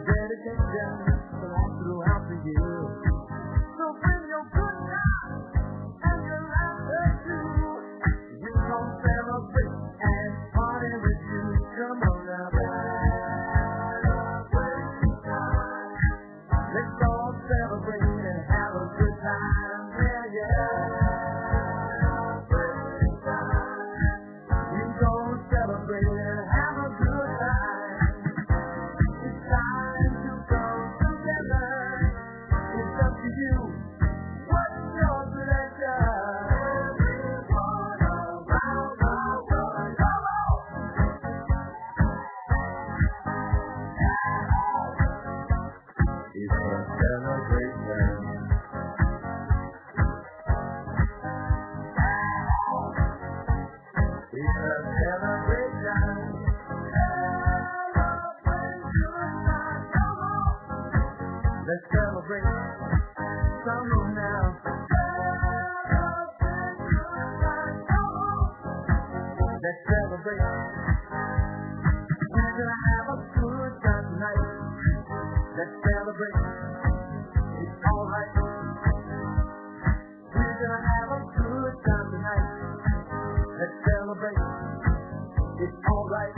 Dedication belongs throughout the you. What's your pleasure? Everyone around the world. Come on. It's a celebration. It's a celebration. Let's celebrate. Come on now. Let's celebrate. We're gonna have a good time tonight. Let's celebrate. It's alright. We're gonna have a good time tonight. Let's celebrate. It's alright.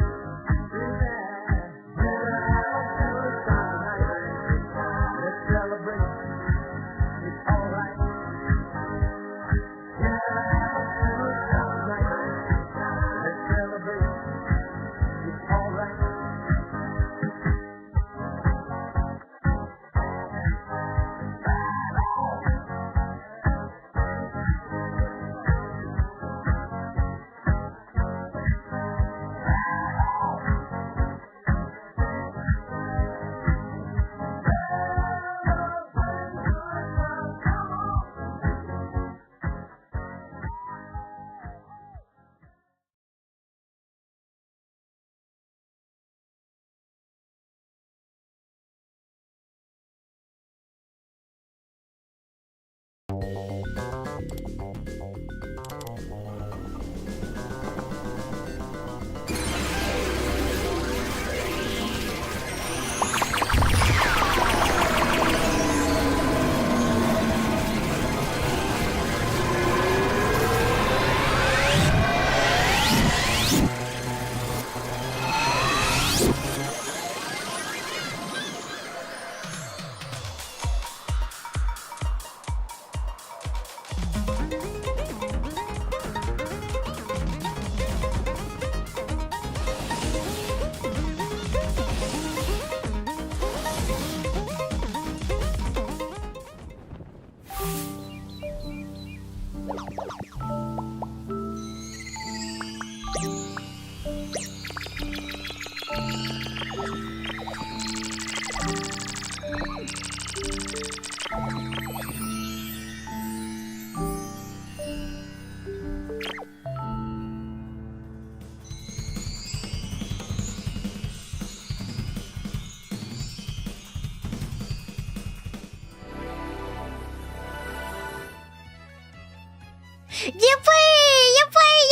Yippee!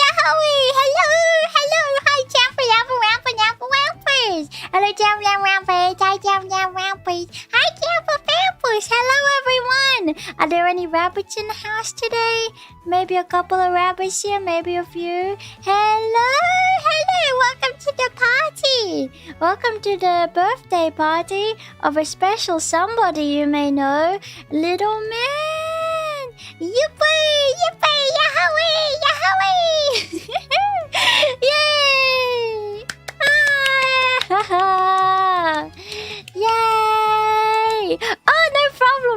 Yahoo! Hello! Hi, Champyons! Hello, Champyons! Hi, Champyons! Hi, Champyons! Hello, everyone! Are there any rabbits in the house today? Maybe a couple of rabbits here, maybe a few. Hello! Welcome to the party! Welcome to the birthday party of a special somebody you may know, Little Man! Yippee! Yahoo! Yay! Yay! Oh,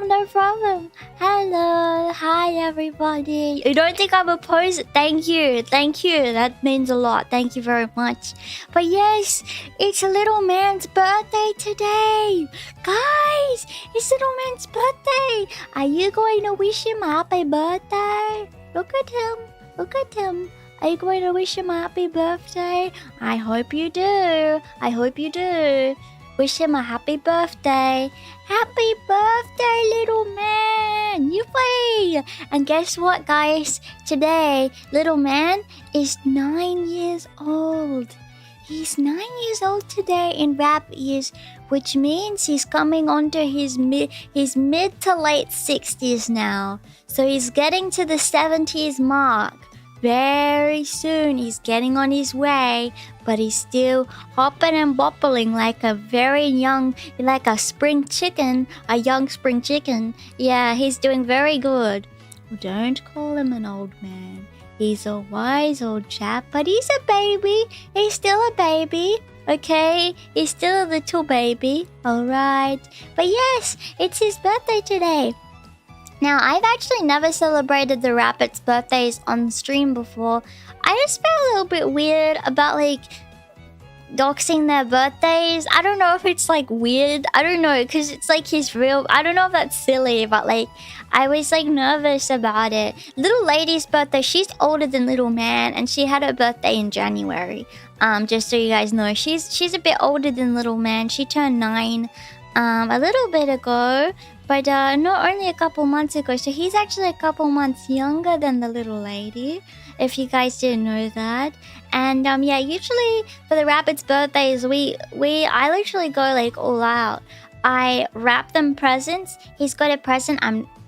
no problem. Hello, hi everybody. You don't think I'm a poser? Thank you. That means a lot. Thank you very much. But yes, it's Little Man's birthday today. Guys, it's Little Man's birthday. Are you going to wish him a happy birthday? Look at him. Are you going to wish him a happy birthday? I hope you do. Wish him a happy birthday. Happy birthday, Little Man. Yippee! And guess what, guys? Today, Little Man is 9 years old. He's 9 years old today in rap years, which means he's coming onto his mid to late 60s now. So he's getting to the 70s mark. Very soon he's getting on his way, but he's still hopping and bopping like a very young, like a spring chicken, a young spring chicken. Yeah, he's doing very good. Well, don't call him an old man. He's a wise old chap, but he's a baby. He's still a baby. Okay, he's still a little baby. Alright. But yes, it's his birthday today. Now, I've actually never celebrated the rabbits' birthdays on stream before. I just felt a little bit weird about like doxing their birthdays. I don't know if it's like weird. I don't know, because it's like his real. I don't know if that's silly, but like I was like nervous about it. Little lady's birthday, she's older than little man, and she had her birthday in January. Just so you guys know, she's a bit older than little man. She turned 9 a little bit ago, but not only a couple months ago. So he's actually a couple months younger than the little lady, if you guys didn't know that. And yeah, usually for the rabbits' birthdays, I literally go like all out. I wrap them presents. He's got a present.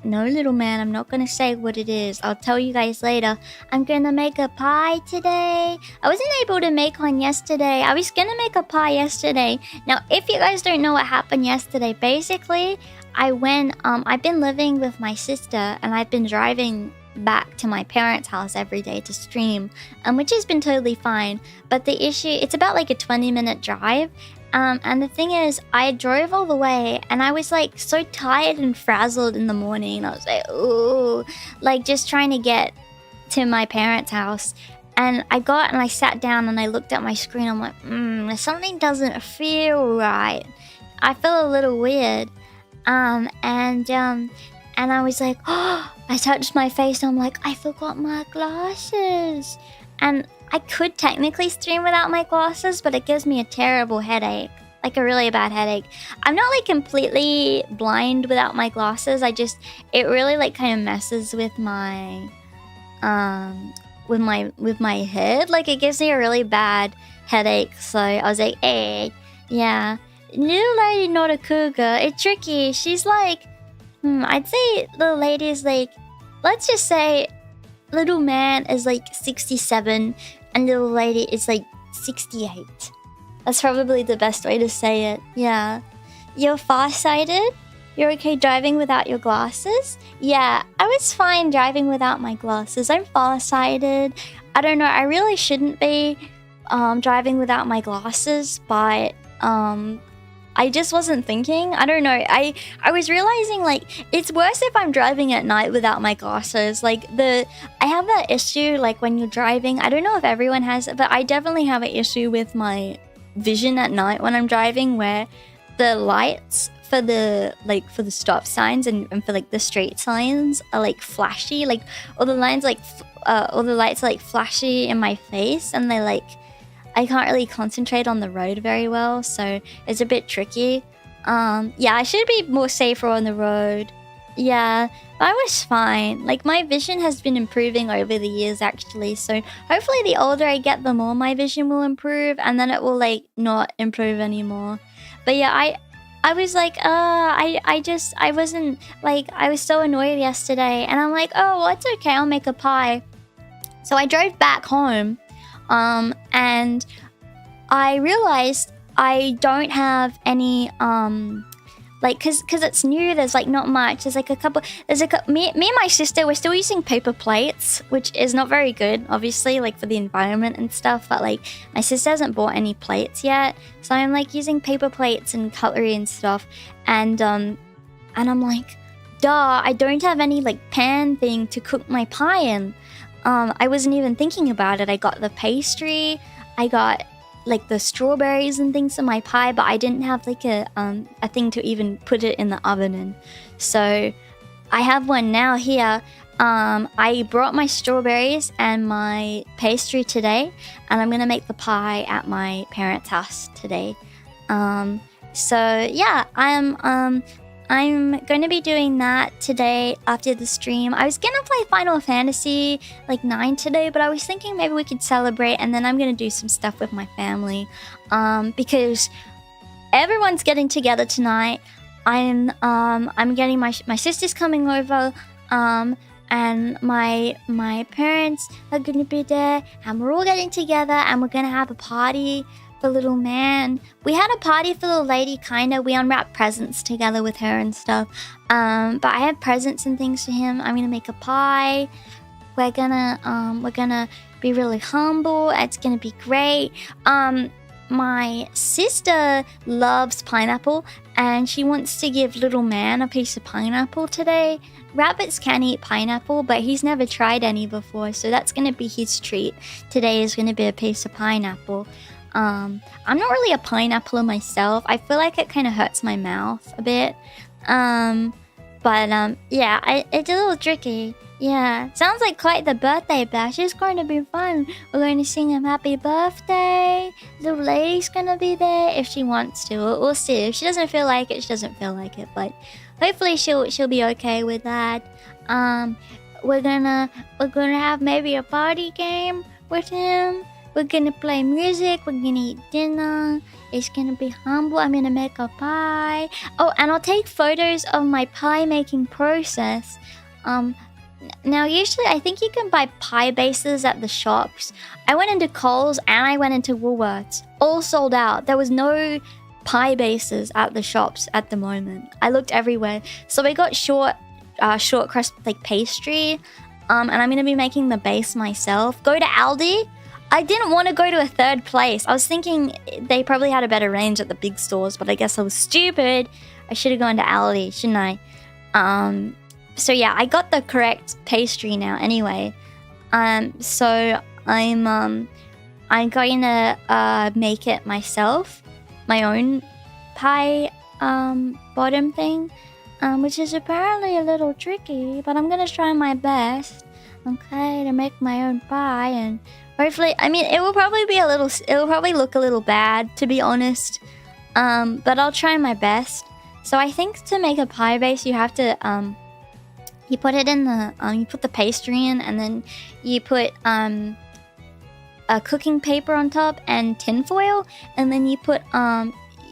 No, little man, I'm not gonna say what it is. I'll tell you guys later. I'm gonna make a pie today. I wasn't able to make one yesterday. I was gonna make a pie yesterday. Now, if you guys don't know what happened yesterday, basically, I've been living with my sister, and I've been driving back to my parents' house every day to stream, which has been totally fine. But the issue, it's about like a 20-minute drive. And the thing is, I drove all the way, and I was like so tired and frazzled in the morning. I was like, ooh, like just trying to get to my parents' house. And I sat down and I looked at my screen. I'm like, something doesn't feel right. I feel a little weird. And I was like, oh, I touched my face. And I'm like, I forgot my glasses. And I could technically stream without my glasses, but it gives me a terrible headache, like a really bad headache. I'm not like completely blind without my glasses. It really like kind of messes with my with my head. Like it gives me a really bad headache. So I was like, hey, yeah, little lady, not a cougar. It's tricky. She's like, I'd say the lady is like, let's just say little man is like 67 and little lady is like 68. That's probably the best way to say it. Yeah. You're farsighted? You're okay driving without your glasses? Yeah, I was fine driving without my glasses. I'm farsighted. I don't know, I really shouldn't be driving without my glasses, but I just wasn't thinking. I don't know. I was realizing like it's worse if I'm driving at night without my glasses. Like I have that issue like when you're driving. I don't know if everyone has it, but I definitely have an issue with my vision at night when I'm driving, where the lights for the stop signs and for like the street signs are like flashy. Like all the lights are like flashy in my face, and they like, I can't really concentrate on the road very well, so it's a bit tricky. Yeah, I should be more safer on the road. Yeah, but I was fine. Like my vision has been improving over the years actually, so hopefully the older I get, the more my vision will improve, and then it will like not improve anymore. But yeah, I was like, I wasn't like, I was so annoyed yesterday, and I'm like, oh, well, it's okay, I'll make a pie. So I drove back home. And I realized I don't have any, like, cause it's new, there's like not much. There's like me and my sister, we're still using paper plates, which is not very good, obviously, like for the environment and stuff. But like my sister hasn't bought any plates yet. So I'm like using paper plates and cutlery and stuff. And I'm like, duh, I don't have any like pan thing to cook my pie in. I wasn't even thinking about it. I got the pastry, I got like the strawberries and things in my pie, but I didn't have like a thing to even put it in the oven in. So I have one now here. I brought my strawberries and my pastry today, and I'm gonna make the pie at my parents' house today. So yeah, I'm going to be doing that today after the stream. I was going to play Final Fantasy like 9 today, but I was thinking maybe we could celebrate, and then I'm going to do some stuff with my family. Because everyone's getting together tonight. I'm getting my sister's coming over, and my parents are going to be there, and we're all getting together, and we're going to have a party for little man. We had a party for the lady, kinda. We unwrapped presents together with her and stuff. But I have presents and things for him. I'm gonna make a pie. We're gonna be really humble. It's gonna be great. my sister loves pineapple and she wants to give little man a piece of pineapple today. Rabbits can eat pineapple, but he's never tried any before, so that's gonna be his treat. Today is gonna be a piece of pineapple. I'm not really a pineappler myself. I feel like it kind of hurts my mouth a bit. Yeah, it's a little tricky. Yeah, sounds like quite the birthday bash. It's going to be fun. We're going to sing him happy birthday. Little lady's gonna be there if she wants to. We'll see. If she doesn't feel like it, she doesn't feel like it. But hopefully she'll be okay with that. We're gonna have maybe a party game with him. We're gonna play music. We're gonna eat dinner. It's gonna be humble. I'm gonna make a pie. Oh, and I'll take photos of my pie making process. Now, usually I think you can buy pie bases at the shops. I went into Kohl's and I went into Woolworths. All sold out. There was no pie bases at the shops at the moment. I looked everywhere. So I got short crust like pastry. And I'm going to be making the base myself. Go to Aldi. I didn't want to go to a third place. I was thinking they probably had a better range at the big stores, but I guess I was stupid. I should have gone to Aldi, shouldn't I? So yeah, I got the correct pastry now anyway. So I'm going to make it myself, my own pie bottom thing, which is apparently a little tricky, but I'm gonna try my best, okay, to make my own pie. And hopefully, I mean, it will probably look a little bad, to be honest, but I'll try my best. So I think to make a pie base, you have to you put it in the you put the pastry in, and then you put a cooking paper on top and tinfoil, and then you put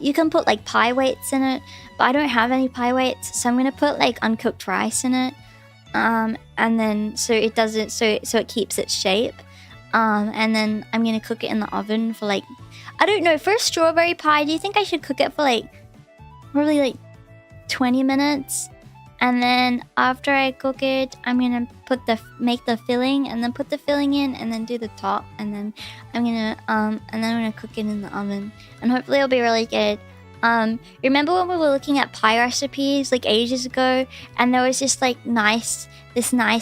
you can put like pie weights in it, but I don't have any pie weights, so I'm gonna put like uncooked rice in it, and then so it doesn't so it keeps its shape, and then I'm gonna cook it in the oven for like, I don't know, for a strawberry pie, do you think I should cook it for like probably like 20 minutes? And then after I cook it, I'm gonna make the filling, and then put the filling in, and then do the top, and then I'm gonna cook it in the oven, and hopefully it'll be really good. Remember when we were looking at pie recipes like ages ago, and there was this nice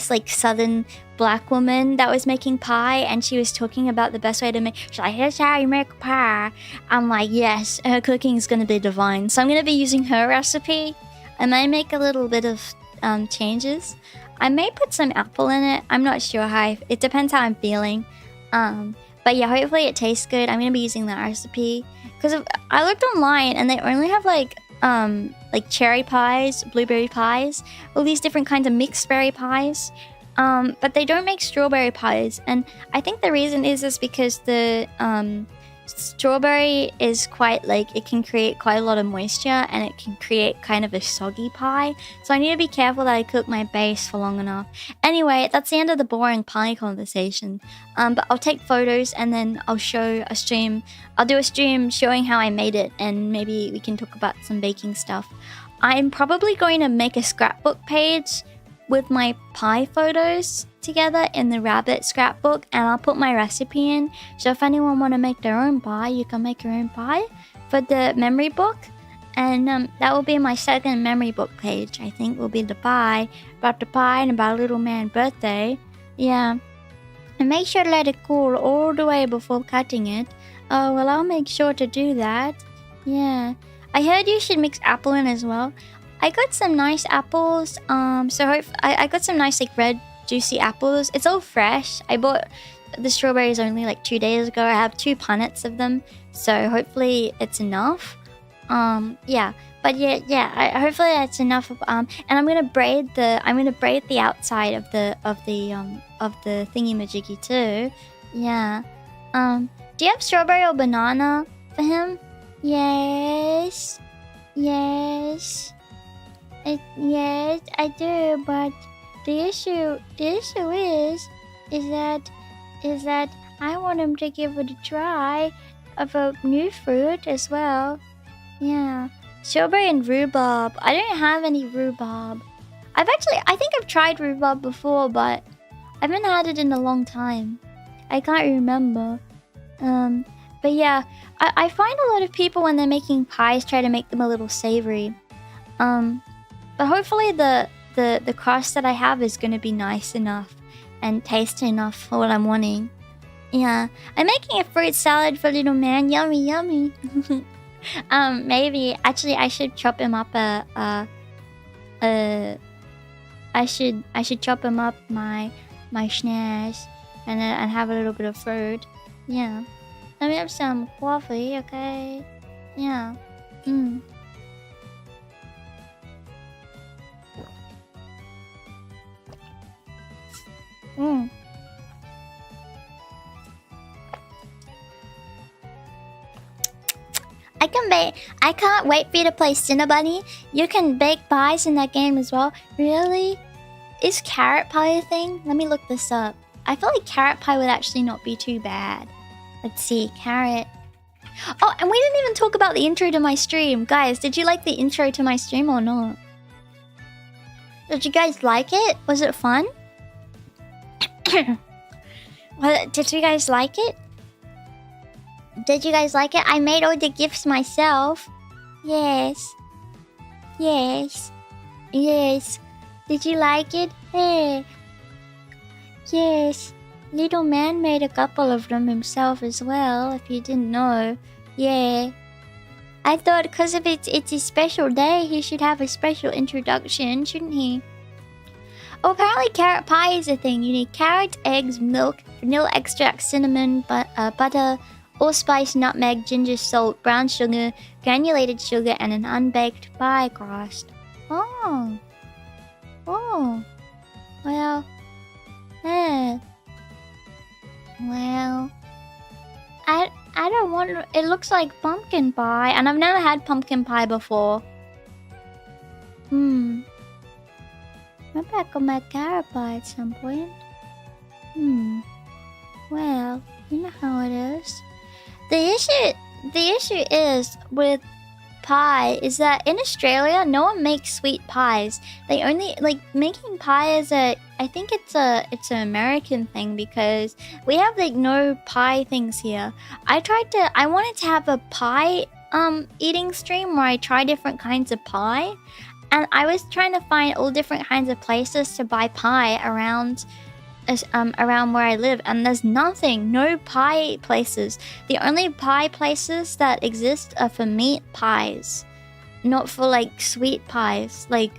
like southern black woman that was making pie, and she was talking about the best way to make. She's like, "Here's how you make pie." I'm like, yes, her cooking is gonna be divine. So I'm gonna be using her recipe. I might make a little bit of changes. I may put some apple in it. I'm not sure it depends how I'm feeling. But yeah, hopefully it tastes good. I'm gonna be using that recipe because I looked online and they only have like cherry pies, blueberry pies, all these different kinds of mixed berry pies. But they don't make strawberry pies, and I think the reason is because the strawberry is quite like, it can create quite a lot of moisture, and it can create kind of a soggy pie, so I need to be careful that I cook my base for long enough. Anyway, that's the end of the boring pie conversation, but I'll take photos, and then I'll do a stream showing how I made it, and maybe we can talk about some baking stuff. I'm probably going to make a scrapbook page with my pie photos together in the rabbit scrapbook, and I'll put my recipe in, so if anyone want to make their own pie, you can make your own pie for the memory book. And that will be my second memory book page. I think will be the pie, about the pie and about little man's birthday. Yeah, and make sure to let it cool all the way before cutting it. Oh well, I'll make sure to do that. Yeah, I heard you should mix apple in as well. I got some nice apples. I got some nice like red juicy apples. It's all fresh. I bought the strawberries only like 2 days ago. I have 2 punnets of them, so hopefully it's enough. Yeah, but hopefully that's enough. And I'm gonna braid the outside of the thingy majiggy too. Yeah. Do you have strawberry or banana for him? Yes. Yes, I do, but the issue is that I want him to give it a try of a new fruit as well. Yeah, strawberry and rhubarb. I don't have any rhubarb. I think I've tried rhubarb before, but I haven't had it in a long time. I can't remember. But yeah, I find a lot of people when they're making pies try to make them a little savory. But hopefully the crust that I have is gonna be nice enough and tasty enough for what I'm wanting. Yeah, I'm making a fruit salad for little man. Yummy, yummy. Maybe actually I should chop him up I should chop him up my snacks and have a little bit of fruit. Yeah. Let me have some coffee, okay? Yeah. I can bake. I can't wait for you to play Cinnabunny. You can bake pies in that game as well. Really? Is carrot pie a thing? Let me look this up. I feel like carrot pie would actually not be too bad. Let's see, carrot. Oh, and we didn't even talk about the intro to my stream. Guys, did you like the intro to my stream or not? Did you guys like it? Was it fun? Did you guys like it? Did you guys like it? I made all the gifts myself. Yes. Yes. Yes. Did you like it? Hey. Yes. Little man made a couple of them himself as well, if you didn't know. Yeah. I thought because of it's his special day, he should have a special introduction, shouldn't he? Oh, apparently carrot pie is a thing. You need carrots, eggs, milk, vanilla extract, cinnamon, butter, allspice, nutmeg, ginger, salt, brown sugar, granulated sugar, and an unbaked pie crust. Oh. Oh. Well. Well. I don't want... It looks like pumpkin pie, and I've never had pumpkin pie before. Maybe I could make carrot pie at some point. Well, you know how it is. The issue is with pie is that in Australia no one makes sweet pies. They only like making pie is I think it's an American thing because we have like no pie things here. I wanted to have a pie eating stream where I try different kinds of pie, and I was trying to find all different kinds of places to buy pie around where I live, and there's nothing, no pie places. The only pie places that exist are for meat pies, not for like sweet pies, like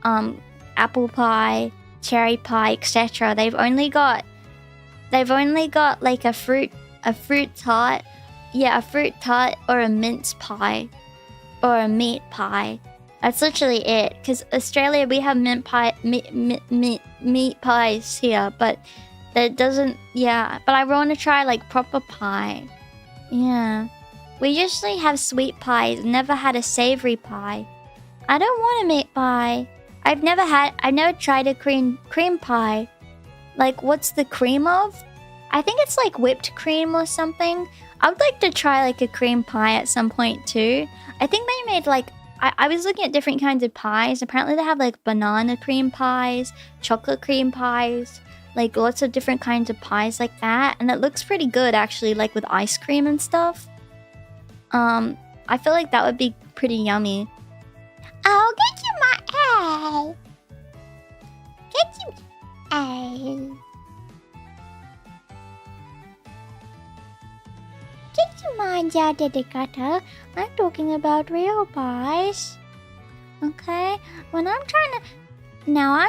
apple pie, cherry pie, etc. They've only got like a fruit tart, a fruit tart or a mince pie or a meat pie. That's literally it. Because Australia, we have meat pies here, but that doesn't. Yeah, but I want to try like proper pie. Yeah, we usually have sweet pies. Never had a savory pie. I don't want a meat pie. I've never tried a cream pie. Like, what's the cream of? I think it's like whipped cream or something. I would like to try like a cream pie at some point too. I think they made like. I was looking at different kinds of pies. Apparently they have like banana cream pies, chocolate cream pies, like lots of different kinds of pies like that. And it looks pretty good actually, like with ice cream and stuff. I feel like that would be pretty yummy. I'll get you my A. Get you A. Get you mine, Dedicata. I'm talking about real pies. Okay? I'm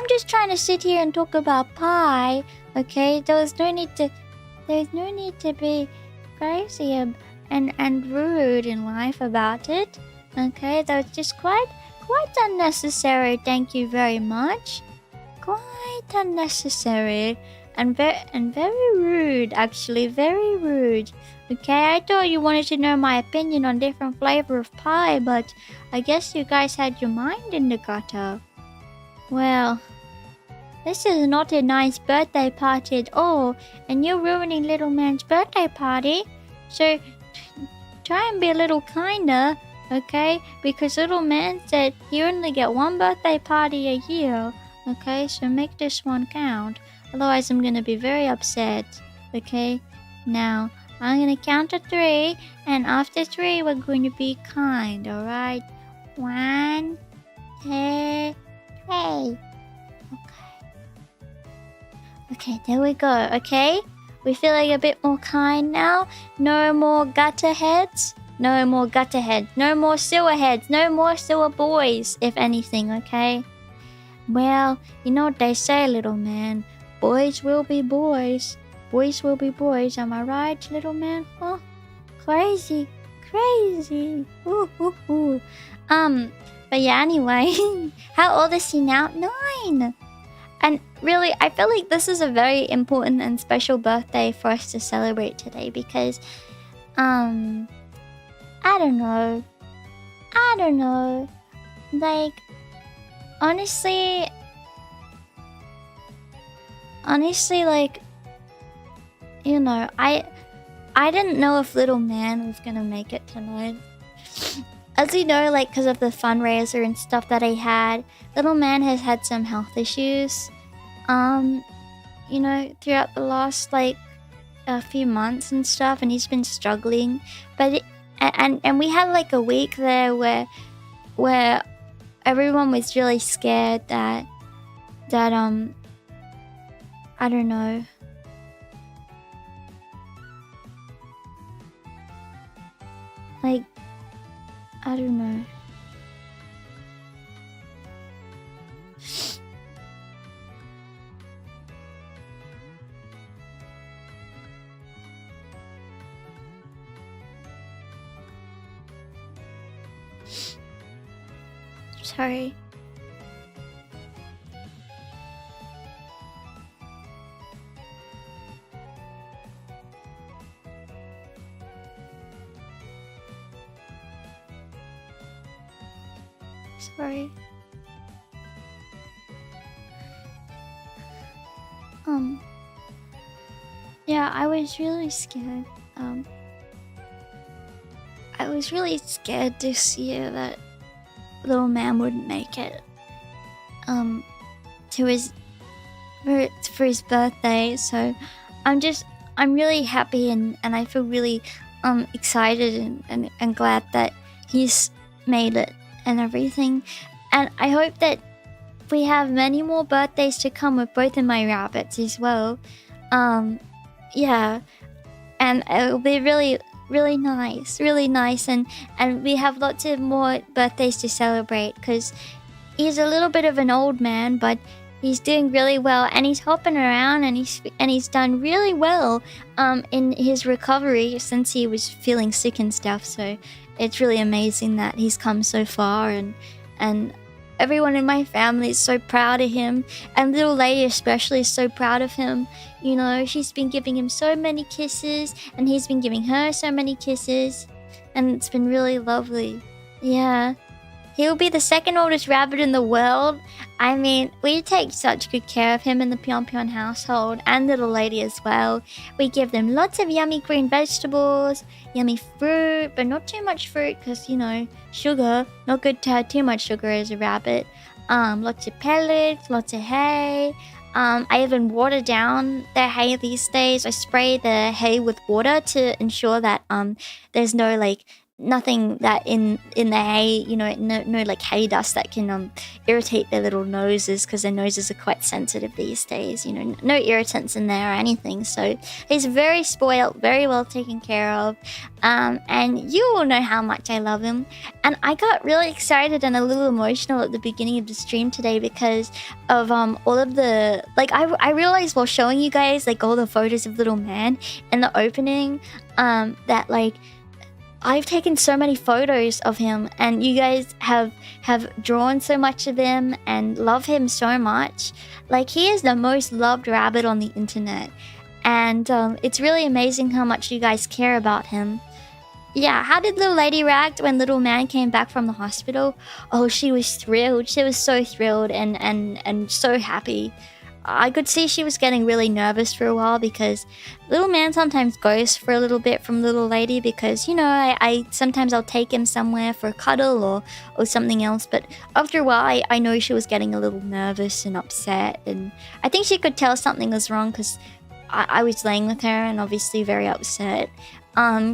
just trying to sit here and talk about pie. Okay? There's no need to be crazy and rude in life about it. Okay? That's just quite unnecessary. Thank you very much. Quite unnecessary. And very rude, actually. Very rude. Okay, I thought you wanted to know my opinion on different flavor of pie, but I guess you guys had your mind in the gutter. Well, this is not a nice birthday party at all, and you're ruining little man's birthday party. So try and be a little kinder, okay? Because little man said you only get one birthday party a year, okay? So make this one count. Otherwise, I'm gonna be very upset, okay? Now, I'm gonna count to 3, and after 3, we're going to be kind, alright? 1, 2, 3. Okay, there we go, okay? We feeling a bit more kind now. No more gutter heads. No more gutter heads. No more sewer heads. No more sewer boys, if anything, okay? Well, you know what they say, little man. Boys will be boys. Boys will be boys. Am I right, little man? Oh, crazy. Crazy. Ooh, ooh, ooh. But yeah, anyway. How old is he now? 9. And really, I feel like this is a very important and special birthday for us to celebrate today because, I don't know. Like, honestly, like, you know, I didn't know if little man was gonna make it tonight. As you know, like, because of the fundraiser and stuff that I had, little man has had some health issues, you know, throughout the last, like, a few months and stuff, and he's been struggling. But and we had like a week there where everyone was really scared that I don't know. Like, I don't know. Sorry. Sorry. Yeah, I was really scared. I was really scared this year that little man wouldn't make it. To his for his birthday. So I'm really happy and I feel really excited and glad that he's made it and everything. And I hope that we have many more birthdays to come with both of my rabbits as well. Yeah, and it'll be really nice, and we have lots of more birthdays to celebrate because he's a little bit of an old man, but he's doing really well, and he's hopping around, and he's done really well in his recovery since he was feeling sick and stuff. So it's really amazing that he's come so far, and everyone in my family is so proud of him, and little lady especially is so proud of him. You know, she's been giving him so many kisses, and he's been giving her so many kisses, and it's been really lovely. Yeah, he'll be the second oldest rabbit in the world. I mean, we take such good care of him in the Pyon household, and little lady as well. We give them lots of yummy green vegetables, yummy fruit, but not too much fruit because, you know, sugar, not good to have too much sugar as a rabbit. Lots of pellets, lots of hay. I even water down the hay these days. I spray the hay with water to ensure that there's no like nothing that in the hay, you know, no like hay dust that can irritate their little noses, because their noses are quite sensitive these days. You know, no irritants in there or anything. So he's very spoiled, very well taken care of, and you all know how much I love him. And I got really excited and a little emotional at the beginning of the stream today because of all of the, like, I realized while showing you guys like all the photos of little man in the opening, that like I've taken so many photos of him, and you guys have drawn so much of him and love him so much. Like, he is the most loved rabbit on the internet, and it's really amazing how much you guys care about him. Yeah, how did little lady react when little man came back from the hospital? Oh, she was thrilled. She was so thrilled and so happy. I could see she was getting really nervous for a while because little man sometimes goes for a little bit from little lady because, you know, I sometimes I'll take him somewhere for a cuddle or something else. But after a while, I know she was getting a little nervous and upset. And I think she could tell something was wrong because I was laying with her and obviously very upset.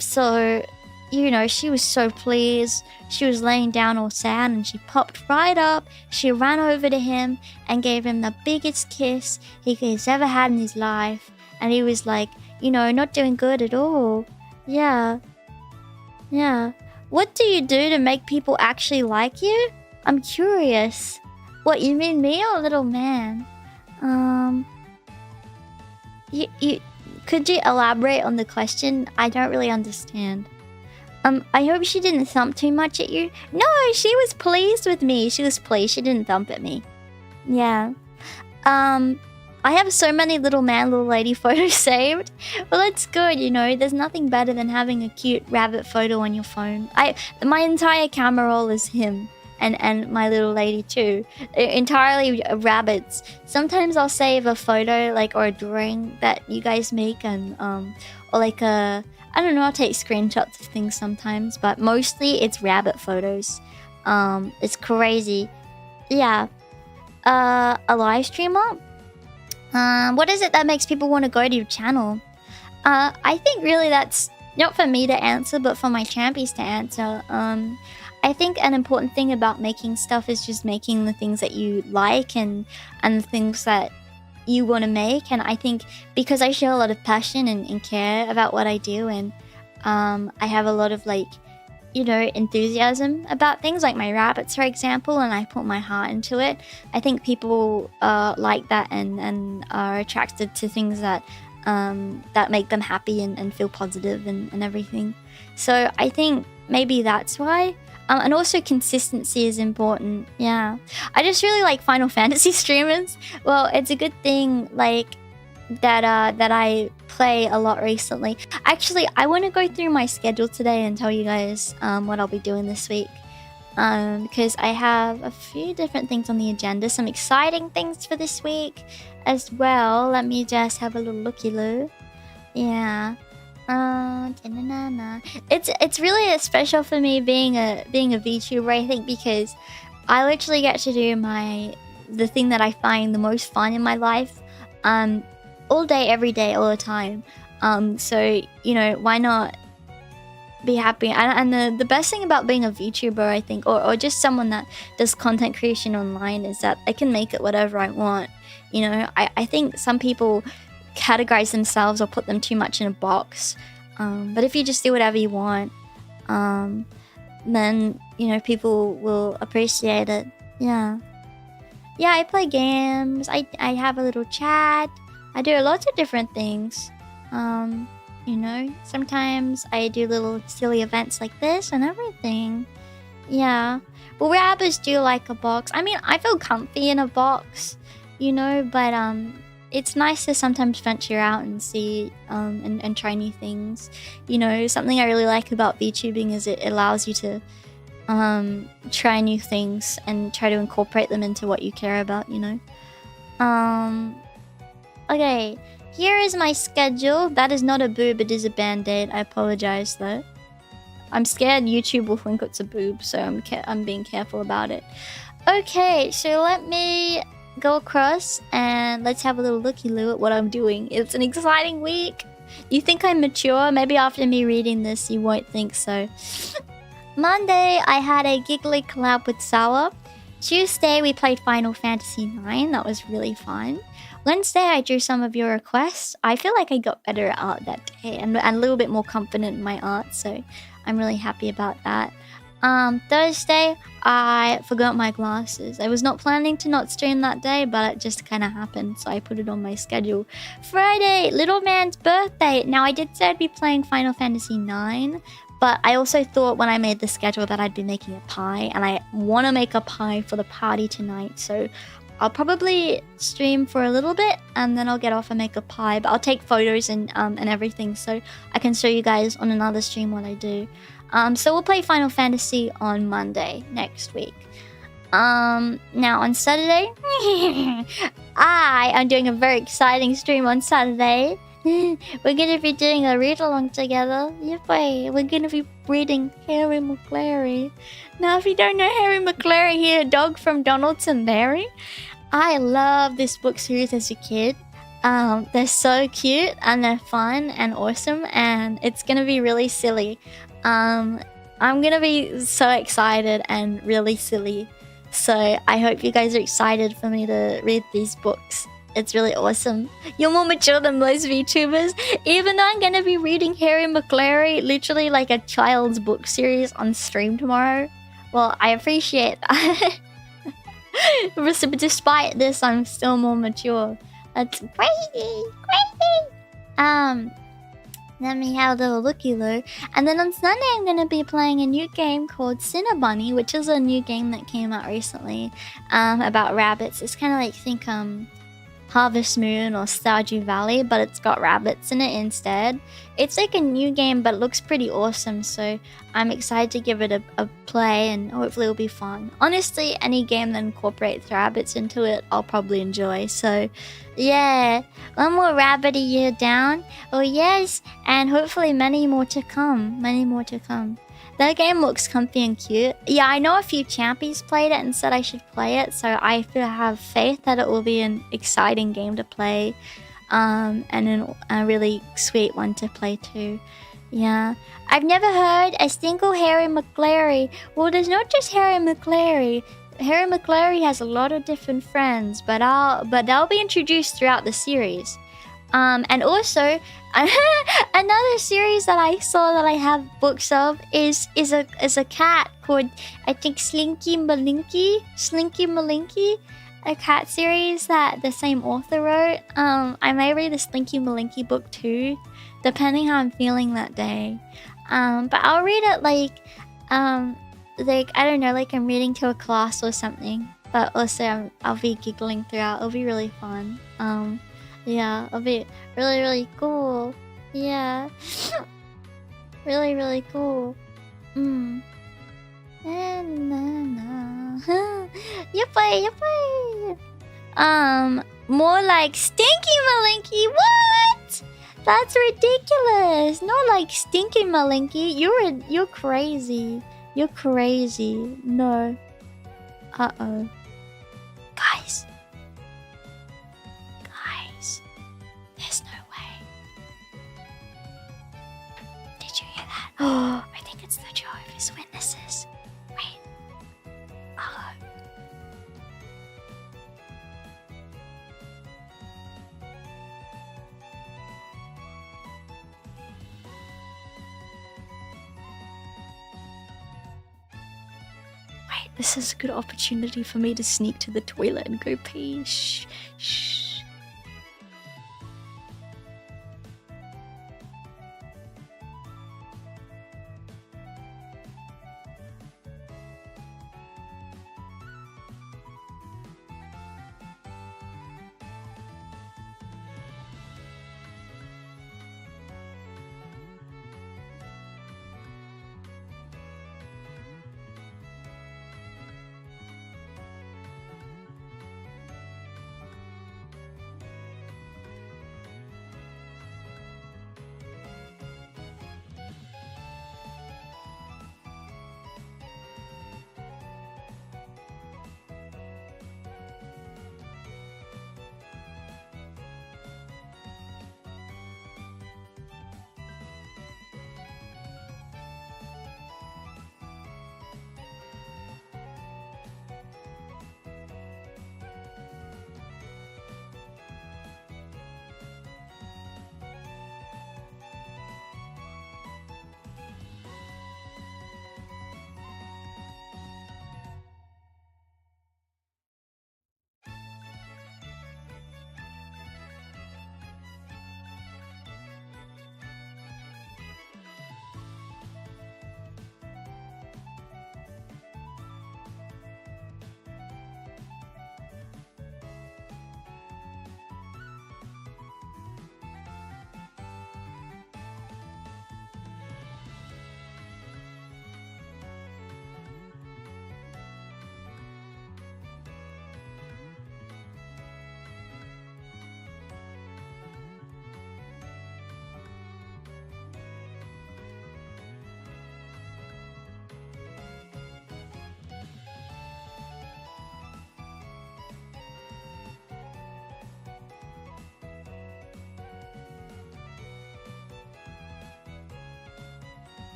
So, you know, she was so pleased. She was laying down all sad and she popped right up. She ran over to him and gave him the biggest kiss he's ever had in his life. And he was like, you know, not doing good at all. Yeah. Yeah. What do you do to make people actually like you? I'm curious. What, you mean me or little man? Could you elaborate on the question? I don't really understand. I hope she didn't thump too much at you. No, she was pleased with me. She was pleased. She didn't thump at me. Yeah. I have so many little man, little lady photos saved. Well, that's good, you know. There's nothing better than having a cute rabbit photo on your phone. My entire camera roll is him. And my little lady too. Entirely rabbits. Sometimes I'll save a photo, like, or a drawing that you guys make, and or like I don't know, I'll take screenshots of things sometimes, but mostly it's rabbit photos. It's crazy. Yeah. A live streamer? What is it that makes people want to go to your channel? I think really that's not for me to answer, but for my champies to answer. I think an important thing about making stuff is just making the things that you like and the things that you want to make. And I think because I show a lot of passion and care about what I do, and I have a lot of, like, you know, enthusiasm about things like my rabbits, for example, and I put my heart into it. I think people like that and are attracted to things that make them happy and feel positive and everything. So I think maybe that's why. And also consistency is important. Yeah. I just really like Final Fantasy streamers. Well, it's a good thing, like, that I play a lot recently. Actually, I want to go through my schedule today and tell you guys what I'll be doing this week. Because I have a few different things on the agenda. Some exciting things for this week as well. Let me just have a little looky-loo. Yeah. It's really special for me being a VTuber, I think, because I literally get to do the thing that I find the most fun in my life, all day, every day, all the time. So, you know, why not be happy? And the best thing about being a VTuber, I think, or just someone that does content creation online, is that I can make it whatever I want. You know, I think some people categorize themselves or put them too much in a box, but if you just do whatever you want, then, you know, people will appreciate it. Yeah, I play games, I have a little chat, I do lots of different things. You know, sometimes I do little silly events like this and everything. Yeah, well, rappers do like a box. I mean, I feel comfy in a box, you know, but it's nice to sometimes venture out and see and try new things. You know, something I really like about VTubing is it allows you to try new things and try to incorporate them into what you care about, you know. Okay, here is my schedule. That is not a boob, it is a band-aid. I apologize though. I'm scared YouTube will think it's a boob, so I'm being careful about it. Okay, so let me go across and let's have a little looky-loo at what I'm doing. It's an exciting week. You think I'm mature? Maybe after me reading this you won't think so. Monday, I had a giggly collab with Sawa. Tuesday, we played Final Fantasy 9. That was really fun. Wednesday, I drew some of your requests. I feel like I got better at art that day and a little bit more confident in my art, so I'm really happy about that. Thursday, I forgot my glasses. I was not planning to not stream that day, but it just kind of happened, so I put it on my schedule. Friday, little man's birthday. Now, I did say I'd be playing Final Fantasy 9, but I also thought when I made the schedule that I'd be making a pie, and I want to make a pie for the party tonight, so I'll probably stream for a little bit, and then I'll get off and make a pie, but I'll take photos and everything, so I can show you guys on another stream what I do. So we'll play Final Fantasy on Monday next week. Now on Saturday, I am doing a very exciting stream on Saturday. We're gonna be doing a read-along together. Yippee! We're gonna be reading Harry McClary. Now, if you don't know Harry McClary here, Dog from Donald to Mary, I love this book series as a kid. They're so cute and they're fun and awesome, and it's gonna be really silly. I'm gonna be so excited and really silly. So I hope you guys are excited for me to read these books. It's really awesome. You're more mature than most VTubers. Even though I'm gonna be reading Harry McClary, literally like a child's book series on stream tomorrow. Well, I appreciate that. But despite this, I'm still more mature. That's crazy, crazy. Let me have a little looky loo. And then on Sunday, I'm gonna be playing a new game called Cinnabunny, which is a new game that came out recently. About rabbits. It's kind of like Harvest Moon or Stardew Valley, but it's got rabbits in it instead. It's like a new game, but it looks pretty awesome, so I'm excited to give it a play, and hopefully it'll be fun. Honestly, any game that incorporates rabbits into it, I'll probably enjoy. So yeah, one more rabbity year down. Oh yes, and hopefully many more to come. Many more to come. That game looks comfy and cute. Yeah, I know a few Champyons played it and said I should play it, so I have faith that it will be an exciting game to play, and a really sweet one to play too. Yeah, I've never heard a single Harry McClary. Well, there's not just Harry McClary. Harry McClary has a lot of different friends, but they'll be introduced throughout the series. And also another series that I saw that I have books of is a cat called, I think, Slinky Malinky, a cat series that the same author wrote. I may read the Slinky Malinky book too, depending how I'm feeling that day. But I'll read it like I don't know, like I'm reading to a class or something. But also I'll be giggling throughout. It'll be really fun. Yeah, it'll be really, really cool. Yeah. Really, really cool. Yippee, yippee. More like Stinky Malinky. What? That's ridiculous. Not like Stinky Malinky. You're crazy. You're crazy. No. Uh-oh. Guys. There's no way. Did you hear that? Oh, I think it's the Jehovah's Witnesses. Wait. Oh. Wait, this is a good opportunity for me to sneak to the toilet and go pee. Shh. Shh.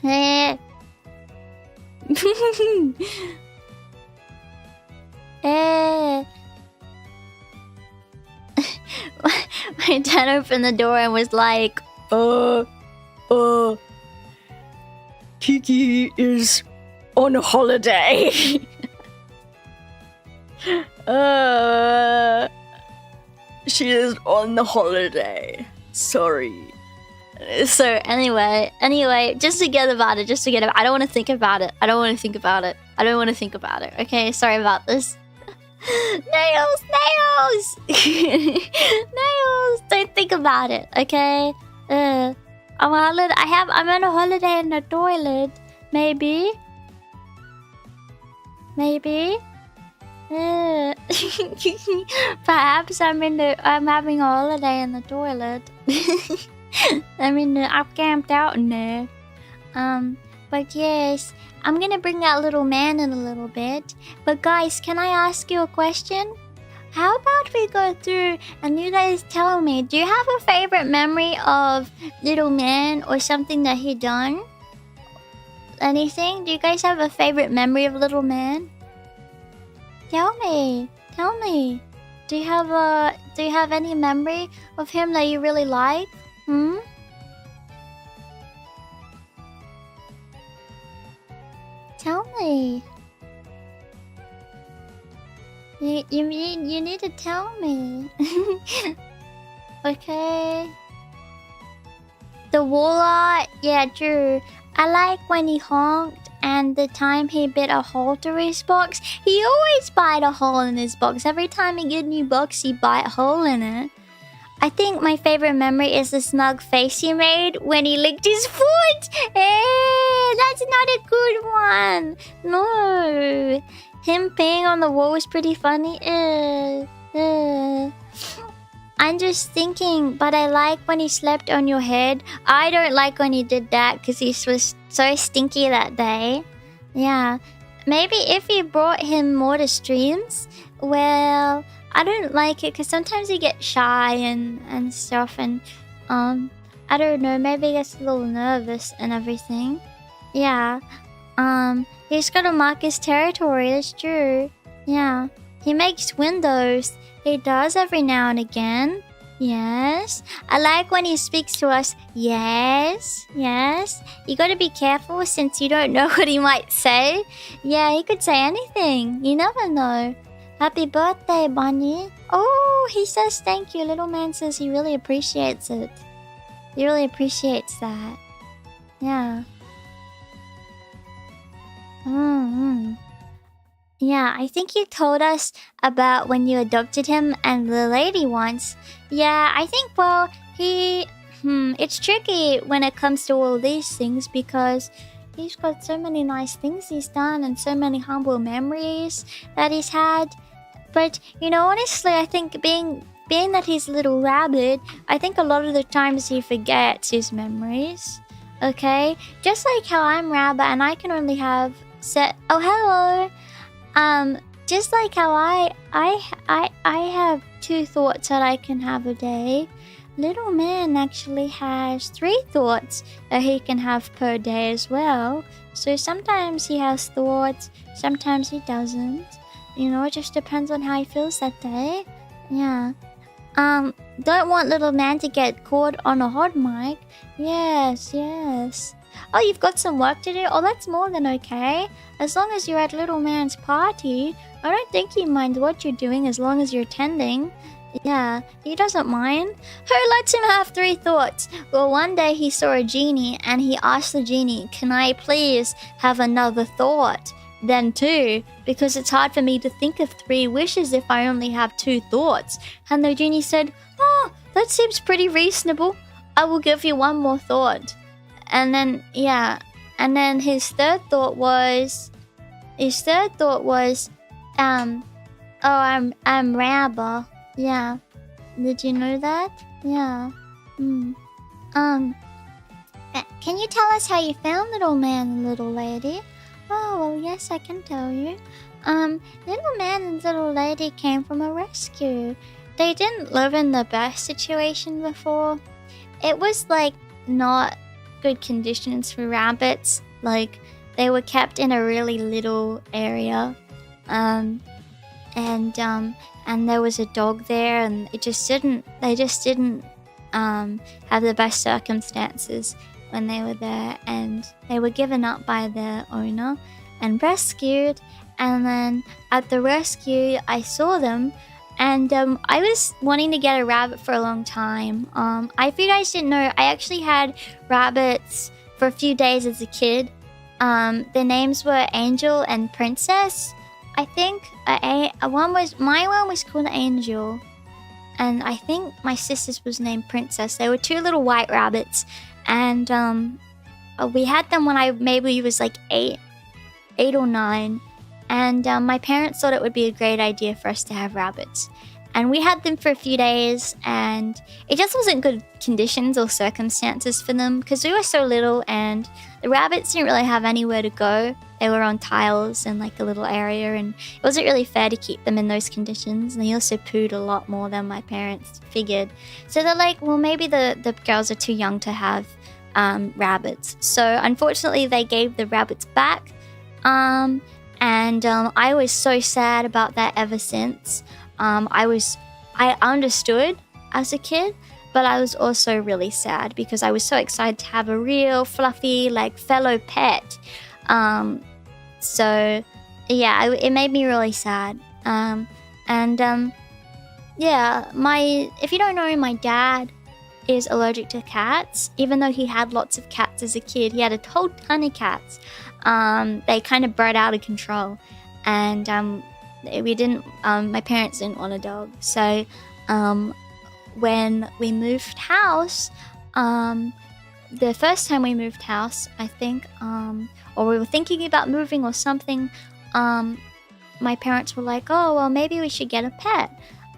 Eh. Eh. My dad opened the door and was like, Kiki is on holiday. She is on the holiday. Sorry. So anyway, just forget about it. I don't want to think about it. Okay, sorry about this. Nails. Nails. Don't think about it. Okay. I'm on a holiday in the toilet. Maybe. Perhaps I'm having a holiday in the toilet. I've camped out in there. But yes, I'm gonna bring that little man in a little bit. But guys, can I ask you a question? How about we go through and you guys tell me, do you have a favorite memory of little man or something that he done? Anything? Do you guys have a favorite memory of little man? Tell me. Do you have any memory of him that you really like? Tell me. You need to tell me. Okay. The walleye, yeah, true. I like when he honked and the time he bit a hole through his box. He always bite a hole in his box. Every time he get a new box, he bite a hole in it. I think my favorite memory is the smug face he made when he licked his foot. That's not a good one. No. Him peeing on the wall was pretty funny. I'm just thinking, but I like when he slept on your head. I don't like when he did that because he was so stinky that day. Yeah. Maybe if you brought him more to streams, well, I don't like it because sometimes he gets shy and stuff, and I don't know, maybe he gets a little nervous and everything. Yeah. He's gotta mark his territory, that's true. Yeah. He makes windows. He does every now and again. Yes. I like when he speaks to us. Yes. You gotta be careful since you don't know what he might say. Yeah, he could say anything. You never know. Happy birthday, Bunny. Oh, he says thank you. Little man says he really appreciates it. He really appreciates that. Yeah. Yeah, I think you told us about when you adopted him and the lady once. Yeah, I think, well, it's tricky when it comes to all these things because he's got so many nice things he's done and so many humble memories that he's had. But, honestly, I think being that he's a little rabbit, I think a lot of the times he forgets his memories. Okay? Just like how I'm rabbit and I can only have oh, hello! Just like how I have 2 thoughts that I can have a day, little man actually has 3 thoughts that he can have per day as well. So sometimes he has thoughts, sometimes he doesn't. It just depends on how he feels that day. Yeah. Don't want little man to get caught on a hot mic. Yes. Oh, you've got some work to do? Oh, that's more than okay. As long as you're at little man's party, I don't think he minds what you're doing as long as you're attending. Yeah, he doesn't mind. Who lets him have 3 thoughts? Well, one day he saw a genie and he asked the genie, can I please have another thought? Then 2, because it's hard for me to think of 3 wishes if I only have 2 thoughts. And the genie said, oh, that seems pretty reasonable. I will give you 1 more thought. And then, yeah. And then his third thought was, oh, I'm rabba. Yeah. Did you know that? Yeah. Can you tell us how you found little man and little lady? Oh, well, yes, I can tell you. Little man and little lady came from a rescue. they didn't live in the best situation before. It was like not good conditions for rabbits. Like they were kept in a really little area, and there was a dog there, and they just didn't have the best circumstances when they were there, and they were given up by their owner and rescued. And then at the rescue, I saw them, and I was wanting to get a rabbit for a long time. If you guys didn't know, I actually had rabbits for a few days as a kid. Their names were Angel and Princess, I think. My one was called Angel, and I think my sister's was named Princess. They were two little white rabbits, and we had them when I maybe was like 8 or 9. And my parents thought it would be a great idea for us to have rabbits. And we had them for a few days, and it just wasn't good conditions or circumstances for them because we were so little, and the rabbits didn't really have anywhere to go. They were on tiles in like a little area, and it wasn't really fair to keep them in those conditions. And they also pooed a lot more than my parents figured. So they're like, well, maybe the girls are too young to have rabbits. So unfortunately, they gave the rabbits back. And I was so sad about that ever since. I understood as a kid, but I was also really sad because I was so excited to have a real fluffy, like, fellow pet. So yeah, it made me really sad. If you don't know, my dad is allergic to cats. Even though he had lots of cats as a kid, he had a whole ton of cats. They kind of bred out of control, and my parents didn't want a dog. So when we moved house, the first time we moved house, I think, or we were thinking about moving or something, my parents were like, oh, well, maybe we should get a pet.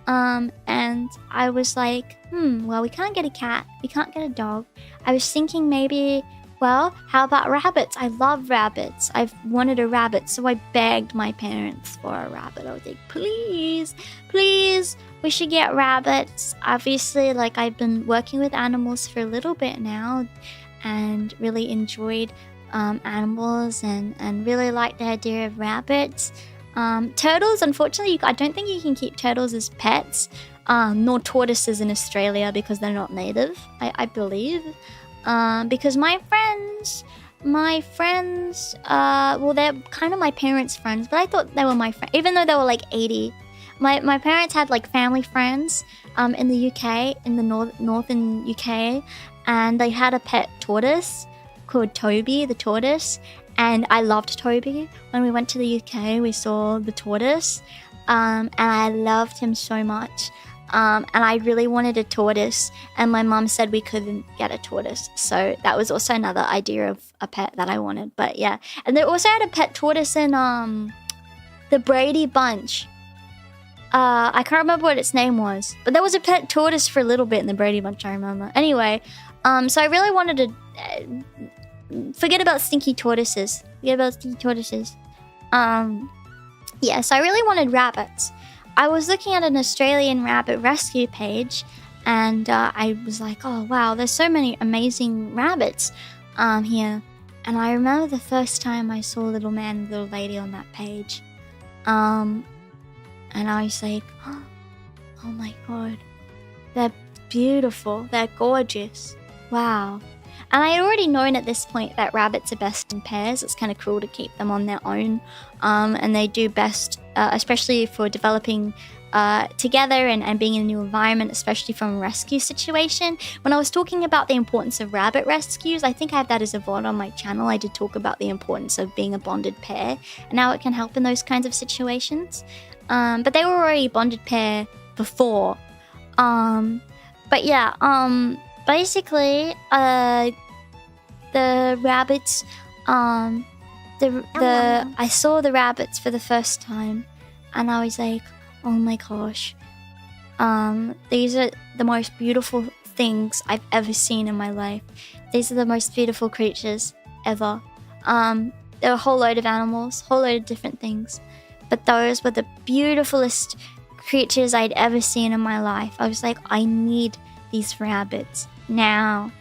And I was like, well, we can't get a cat, we can't get a dog. I was thinking maybe, well, how about rabbits? I love rabbits. I've wanted a rabbit, so I begged my parents for a rabbit. I was like, please, we should get rabbits. Obviously, like, I've been working with animals for a little bit now and really enjoyed animals and really like the idea of rabbits. Turtles, unfortunately, I don't think you can keep turtles as pets, nor tortoises in Australia because they're not native, I believe. Because my friends, well, they're kind of my parents' friends, but I thought they were my friends, even though they were like 80. My parents had like family friends in the UK, in the northern UK, and they had a pet tortoise called Toby the tortoise, and I loved Toby. When we went to the UK, we saw the tortoise, and I loved him so much. And I really wanted a tortoise, and my mum said we couldn't get a tortoise. So that was also another idea of a pet that I wanted. But yeah, and they also had a pet tortoise in the Brady Bunch. I can't remember what its name was, but there was a pet tortoise for a little bit in the Brady Bunch, I remember. Anyway, so I really wanted to forget about stinky tortoises. Yeah, so I really wanted rabbits. I was looking at an Australian rabbit rescue page, and I was like, oh wow, there's so many amazing rabbits here. And I remember the first time I saw little man and little lady on that page, and I was like, oh my god, they're beautiful, they're gorgeous, wow. And I had already known at this point that rabbits are best in pairs. It's kind of cruel to keep them on their own. And they do best, especially for developing together and being in a new environment, especially from a rescue situation. When I was talking about the importance of rabbit rescues, I think I have that as a VOD on my channel. I did talk about the importance of being a bonded pair and how it can help in those kinds of situations. But they were already a bonded pair before. But yeah, basically, the rabbits, I saw the rabbits for the first time, and I was like, oh my gosh, these are the most beautiful things I've ever seen in my life. These are the most beautiful creatures ever. There are a whole load of animals, whole load of different things, but those were the beautifulest creatures I'd ever seen in my life. I was like, I need these rabbits now.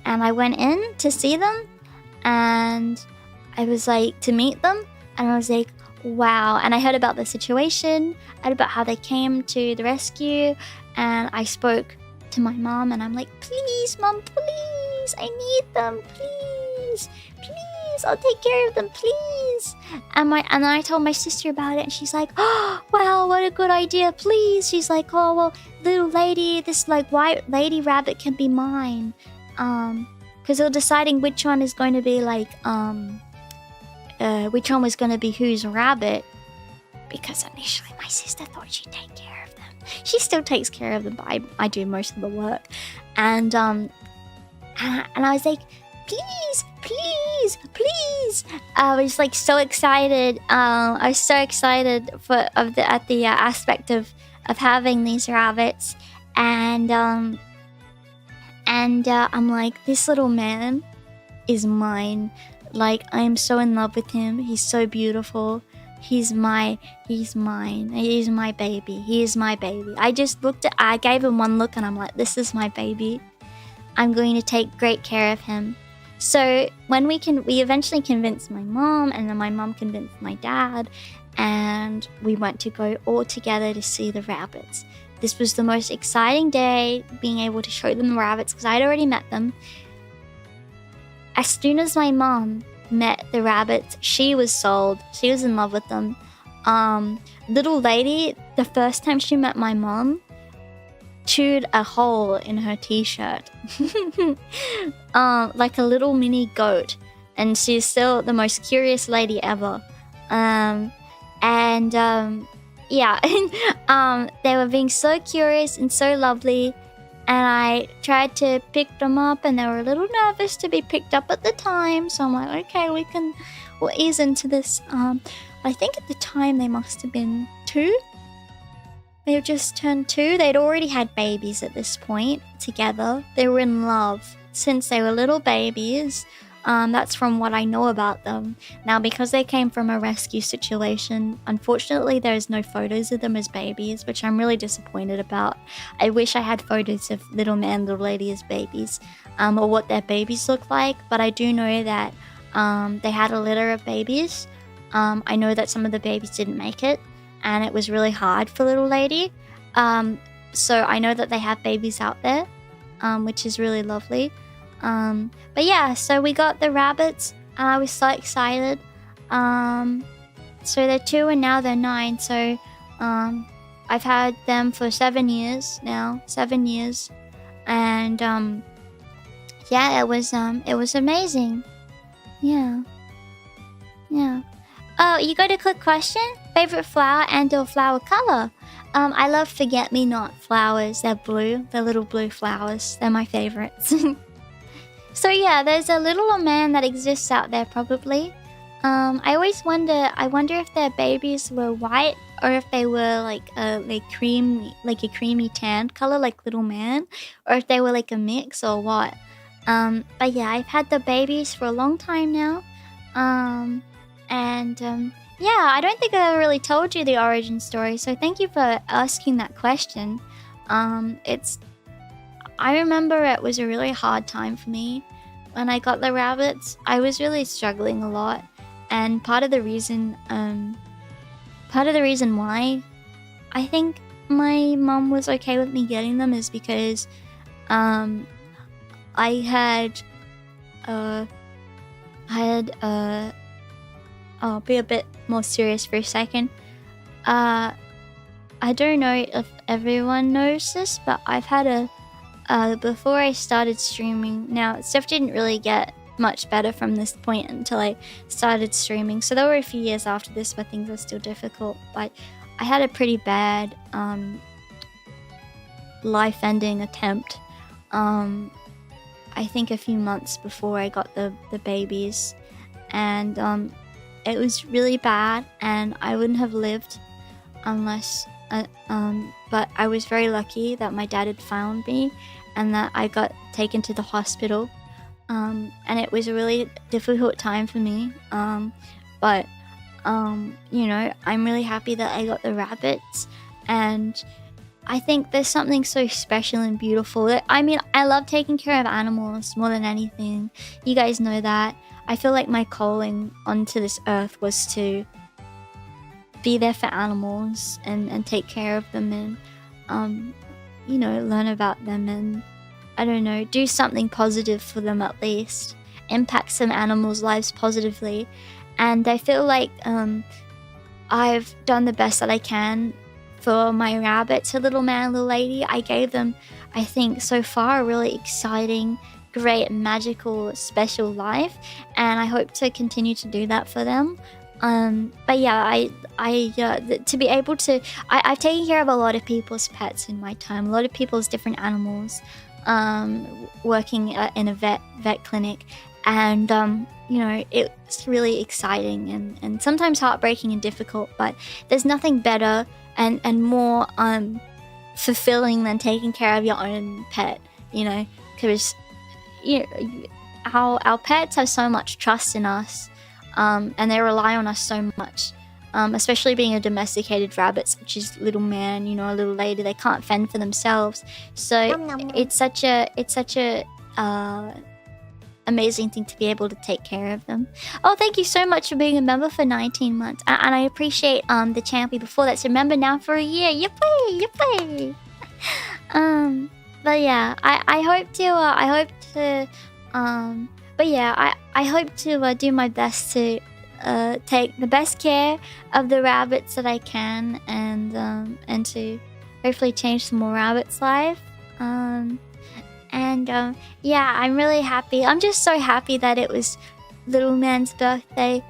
And I went in to see them, and I was like, to meet them, and I was like, wow. And I heard about the situation, I heard about how they came to the rescue, and I spoke to my mom, and I'm like, please, mom, please, I need them, please, please, I'll take care of them, please. And then I told my sister about it, and she's like, oh, wow, what a good idea, please. She's like, oh, well, little lady, this like white lady rabbit can be mine. Because they were deciding which one is going to be like, which one was going to be whose rabbit. Because initially my sister thought she'd take care of them. She still takes care of them, but I do most of the work. And I was like, please, please, please. I was like so excited. I was so excited at the aspect of having these rabbits. And I'm like, this little man is mine. Like, I am so in love with him. He's so beautiful. He's mine. He's my baby. He is my baby. I gave him one look, and I'm like, this is my baby. I'm going to take great care of him. So when we eventually convinced my mom, and then my mom convinced my dad, and we went to go all together to see the rabbits. This was the most exciting day, being able to show them the rabbits, because I'd already met them. As soon as my mom met the rabbits, she was sold. She was in love with them. Little lady, the first time she met my mom, chewed a hole in her t-shirt. Like a little mini goat. And she's still the most curious lady ever. Yeah, they were being so curious and so lovely, and I tried to pick them up, and they were a little nervous to be picked up at the time, so I'm like, okay, we'll ease into this. I think at the time they must have been 2. They had just turned 2. They'd already had babies at this point together. They were in love since they were little babies. That's from what I know about them. Now, because they came from a rescue situation, unfortunately there's no photos of them as babies, which I'm really disappointed about. I wish I had photos of little man, little lady as babies, or what their babies look like, but I do know that they had a litter of babies. I know that some of the babies didn't make it, and it was really hard for little lady. So I know that they have babies out there, which is really lovely. But yeah, so we got the rabbits, and I was so excited. So they're 2 and now they're 9. So I've had them for 7 years now. 7 years. And yeah, it was amazing. Yeah. Oh, you got a quick question? Favorite flower and/or flower color? I love forget-me-not flowers. They're blue. They're little blue flowers. They're my favorites. So yeah, there's a little man that exists out there probably. I always wonder. I wonder if their babies were white, or if they were like a creamy tan color, like little man, or if they were like a mix or what. But yeah, I've had the babies for a long time now. Yeah, I don't think I ever really told you the origin story. So thank you for asking that question. I remember it was a really hard time for me when I got the rabbits. I was really struggling a lot, and part of the reason why I think my mom was okay with me getting them is because I'll be a bit more serious for a second. I don't know if everyone knows this, but I've had before I started streaming, now stuff didn't really get much better from this point until I started streaming. So there were a few years after this where things were still difficult, but I had a pretty bad life-ending attempt. I think a few months before I got the babies, and it was really bad, and I wouldn't have lived unless but I was very lucky that my dad had found me and that I got taken to the hospital, and it was a really difficult time for me, but you know, I'm really happy that I got the rabbits, And I think there's something so special and beautiful. I mean, I love taking care of animals more than anything. You guys know that. I feel like my calling onto this earth was to be there for animals and take care of them and, you know, learn about them and, I don't know, do something positive for them at least. Impact some animals' lives positively. And I feel like I've done the best that I can for my rabbits, a little man, little lady. I gave them, I think, so far a really exciting, great, magical, special life, and I hope to continue to do that for them. But yeah, to be able to, I've taken care of a lot of people's pets in my time, a lot of people's different animals, working in a vet clinic, and you know, it's really exciting and sometimes heartbreaking and difficult, but there's nothing better and more fulfilling than taking care of your own pet, you know, because you know, our pets have so much trust in us, and they rely on us so much, especially being a domesticated rabbit, such as little man, you know, a little lady. They can't fend for themselves, so it's such a amazing thing to be able to take care of them. Oh, thank you so much for being a member for 19 months, and I appreciate the champion before that's a member now for a year. Yippee! But yeah, I hope to do my best to take the best care of the rabbits that I can, and to hopefully change some more rabbits' life. Yeah, I'm really happy. I'm just so happy that it was little man's birthday,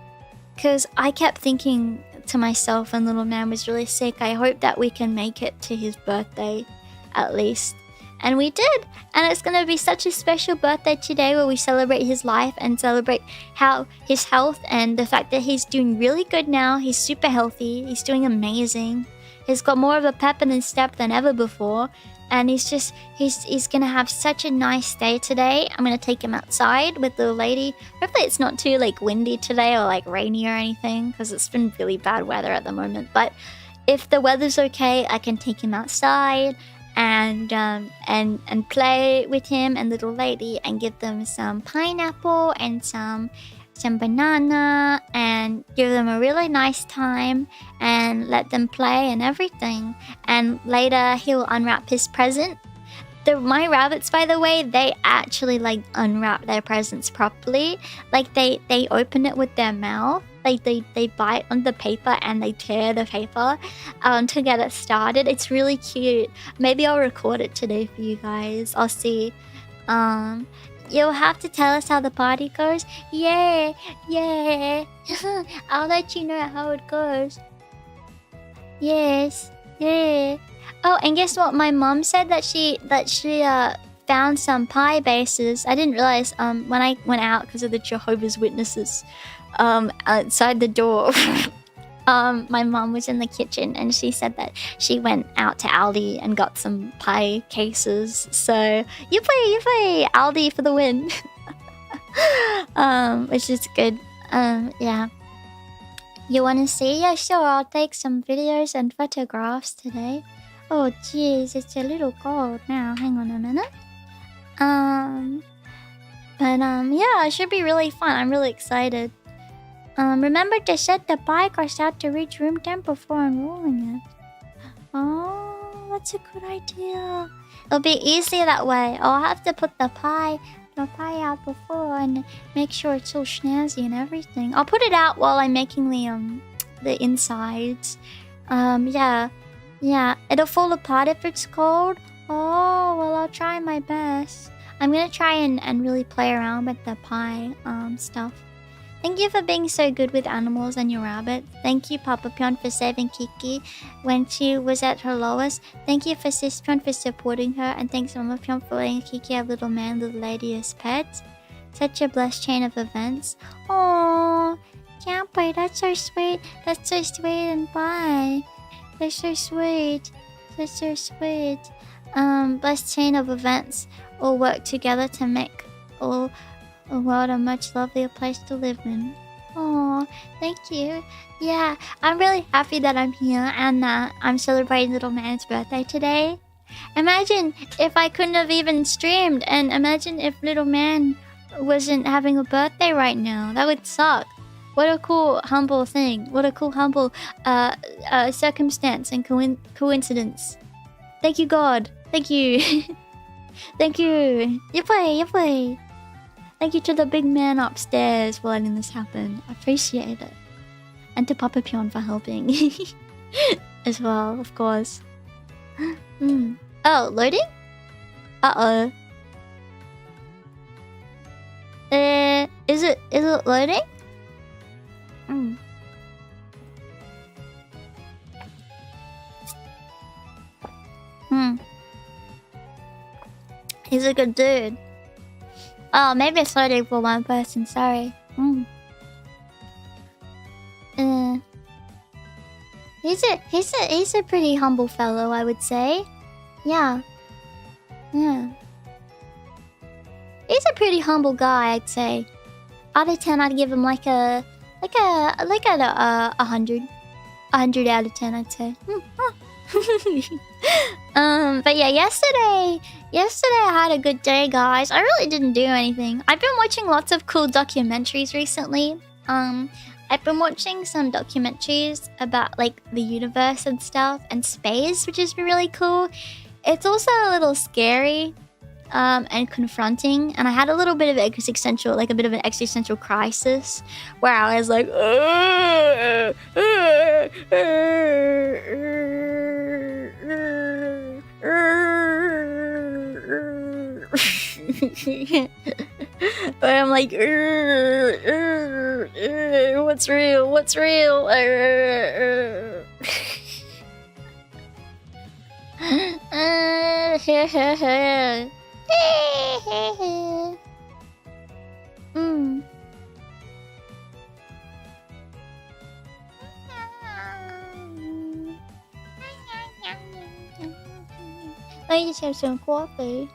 because I kept thinking to myself when little man was really sick, I hope that we can make it to his birthday at least. And we did, and it's gonna be such a special birthday today where we celebrate his life and celebrate how his health and the fact that he's doing really good now. He's super healthy, he's doing amazing, he's got more of a pep in his step than ever before, and he's gonna have such a nice day today. I'm gonna take him outside with the lady. Hopefully it's not too like windy today or like rainy or anything, because it's been really bad weather at the moment. But if the weather's okay, I can take him outside and play with him and little lady and give them some pineapple and some banana and give them a really nice time and let them play and everything. And later he'll unwrap his present. My rabbits, by the way, they actually like unwrap their presents properly. Like they open it with their mouth. Like they bite on the paper and they tear the paper to get it started. It's really cute. Maybe I'll record it today for you guys. I'll see. You'll have to tell us how the party goes. Yeah. I'll let you know how it goes. Yes, yeah. Oh, and guess what? My mom said that she found some pie bases. I didn't realize when I went out because of the Jehovah's Witnesses outside the door. My mom was in the kitchen and she said that she went out to Aldi and got some pie cases. So yippee, Aldi for the win. Which is good. Yeah. You wanna see? Yeah, sure, I'll take some videos and photographs today. Oh jeez, it's a little cold now. Hang on a minute. Yeah, it should be really fun. I'm really excited. Remember to set the pie crust out to reach room temp before unrolling it. Oh, that's a good idea. It'll be easier that way. I'll have to put the pie out before and make sure it's all snazzy and everything. I'll put it out while I'm making the insides. Yeah, it'll fall apart if it's cold. Oh, well, I'll try my best. I'm gonna try and really play around with the pie stuff. Thank you for being so good with animals and your rabbit. Thank you, Papa Pyon, for saving Kiki when she was at her lowest. Thank you for Sis Pyon for supporting her. And thanks, Mama Pyon, for letting Kiki have little man, little lady as pets. Such a blessed chain of events. Oh, Champy, that's so sweet. That's so sweet and bye. That's so sweet. That's so sweet. Blessed chain of events all work together to make all a world a much lovelier place to live in. Oh, thank you. Yeah, I'm really happy that I'm here and that I'm celebrating little man's birthday today. Imagine if I couldn't have even streamed, and imagine if little man wasn't having a birthday right now. That would suck. What a cool, humble thing. What a cool, humble circumstance and coincidence. Thank you, God. Thank you. Thank you. Yippee. Thank you to the big man upstairs for letting this happen. I appreciate it. And to Papa Pyon for helping. As well, of course. Oh, loading? Uh-oh. Is it loading? He's a good dude. Oh, maybe it's loading for one person, sorry. He's a pretty humble fellow, I would say. Yeah. He's a pretty humble guy, I'd say. Out of 10, I'd give him like a 100. 100 out of 10, I'd say. But yeah, yesterday I had a good day, guys. I really didn't do anything. I've been watching lots of cool documentaries recently. I've been watching some documentaries about like the universe and stuff and space, which has been really cool. It's also a little scary and confronting, and I had a little bit of an existential crisis where I was like, where I'm like, what's real? I just have some coffee.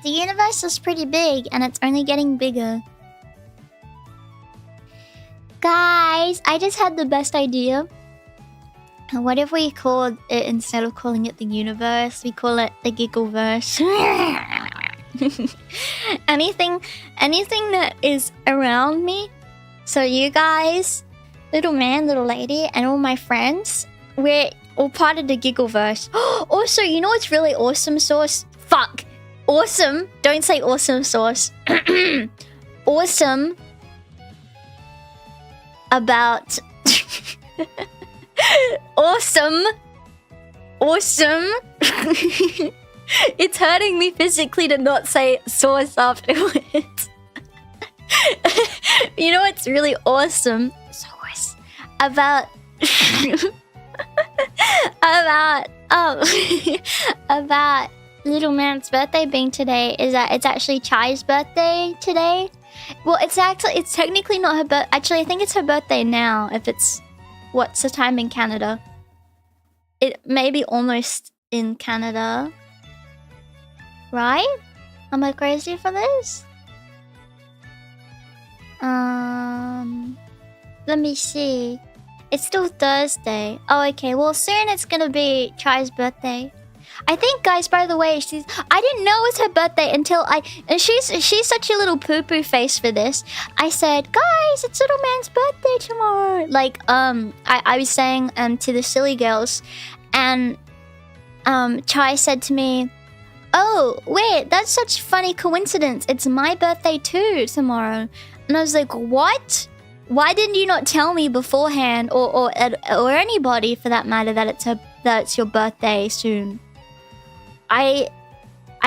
The universe is pretty big, and it's only getting bigger. Guys, I just had the best idea. What if we called it, instead of calling it the universe, we call it the Giggleverse? anything that is around me. So you guys, little man, little lady, and all my friends, we're all part of the Giggleverse. Also, you know what's really awesome sauce? Fuck! Awesome! Don't say awesome sauce. Awesome about... Awesome. It's hurting me physically to not say sauce afterwards. You know what's really awesome? Sauce. About little man's birthday being today is that it's actually Chai's birthday today. Well, it's technically not her birthday. Actually, I think it's her birthday now. If it's what's the time in Canada? It may be almost in Canada, right? Am I crazy for this? Let me see. It's still Thursday. Oh, okay. Well, soon it's gonna be Chai's birthday. I think, guys, by the way, I didn't know it was her birthday until and she's such a little poo-poo face for this. I said, guys, it's little man's birthday tomorrow. Like, I was saying to the silly girls, and Chai said to me, oh, wait, that's such funny coincidence. It's my birthday too tomorrow. And I was like, what? Why didn't you not tell me beforehand, or anybody for that matter, that it's your birthday soon? I